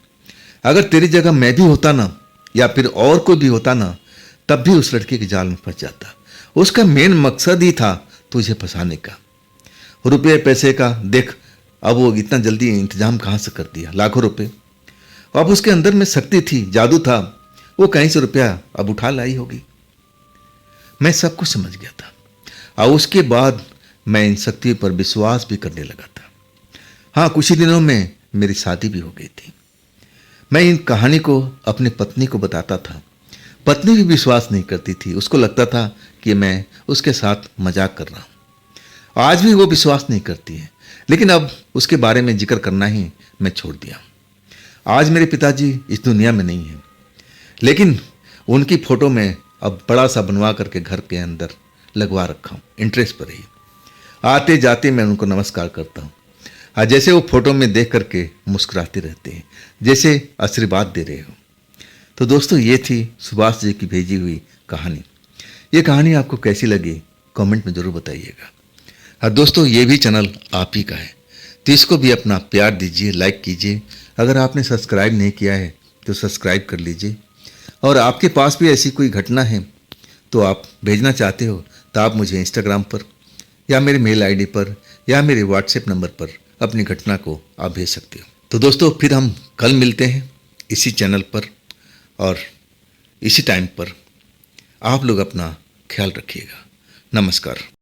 अगर तेरी जगह मैं भी होता ना, या फिर और कोई भी होता ना, तब भी उस लड़की के जाल में फंस जाता। उसका मेन मकसद ही था तुझे फंसाने का। रुपये पैसे का देख, अब वो इतना जल्दी इंतजाम कहाँ से कर दिया, लाखों रुपए। अब उसके अंदर में शक्ति थी, जादू था, वो कहीं से रुपया अब उठा लाई होगी। मैं सब कुछ समझ गया था और उसके बाद मैं इन शक्ति पर विश्वास भी करने लगा था। हाँ, कुछ ही दिनों में मेरी शादी भी हो गई थी। मैं इन कहानी को अपनी पत्नी को बताता था। पत्नी भी विश्वास नहीं करती थी, उसको लगता था कि मैं उसके साथ मजाक कर रहा हूँ। आज भी वो विश्वास नहीं करती है, लेकिन अब उसके बारे में जिक्र करना ही मैं छोड़ दिया। आज मेरे पिताजी इस दुनिया में नहीं हैं, लेकिन उनकी फोटो में अब बड़ा सा बनवा करके घर के अंदर लगवा रखा हूँ, इंटरेस्ट पर ही। आते जाते मैं उनको नमस्कार करता हूँ। जैसे वो फोटो में देख करके मुस्कुराते रहते हैं, जैसे आशीर्वाद दे रहे हो। तो दोस्तों, ये थी सुभाष जी की भेजी हुई कहानी। ये कहानी आपको कैसी लगी कमेंट में ज़रूर बताइएगा। दोस्तों, ये भी चैनल आप ही का है, तो इसको भी अपना प्यार दीजिए, लाइक कीजिए। अगर आपने सब्सक्राइब नहीं किया है तो सब्सक्राइब कर लीजिए। और आपके पास भी ऐसी कोई घटना है तो आप भेजना चाहते हो तो आप मुझे इंस्टाग्राम पर या मेरे मेल आईडी पर या मेरे व्हाट्सएप नंबर पर अपनी घटना को आप भेज सकते हो। तो दोस्तों, फिर हम कल मिलते हैं इसी चैनल पर और इसी टाइम पर। आप लोग अपना ख्याल रखिएगा। नमस्कार।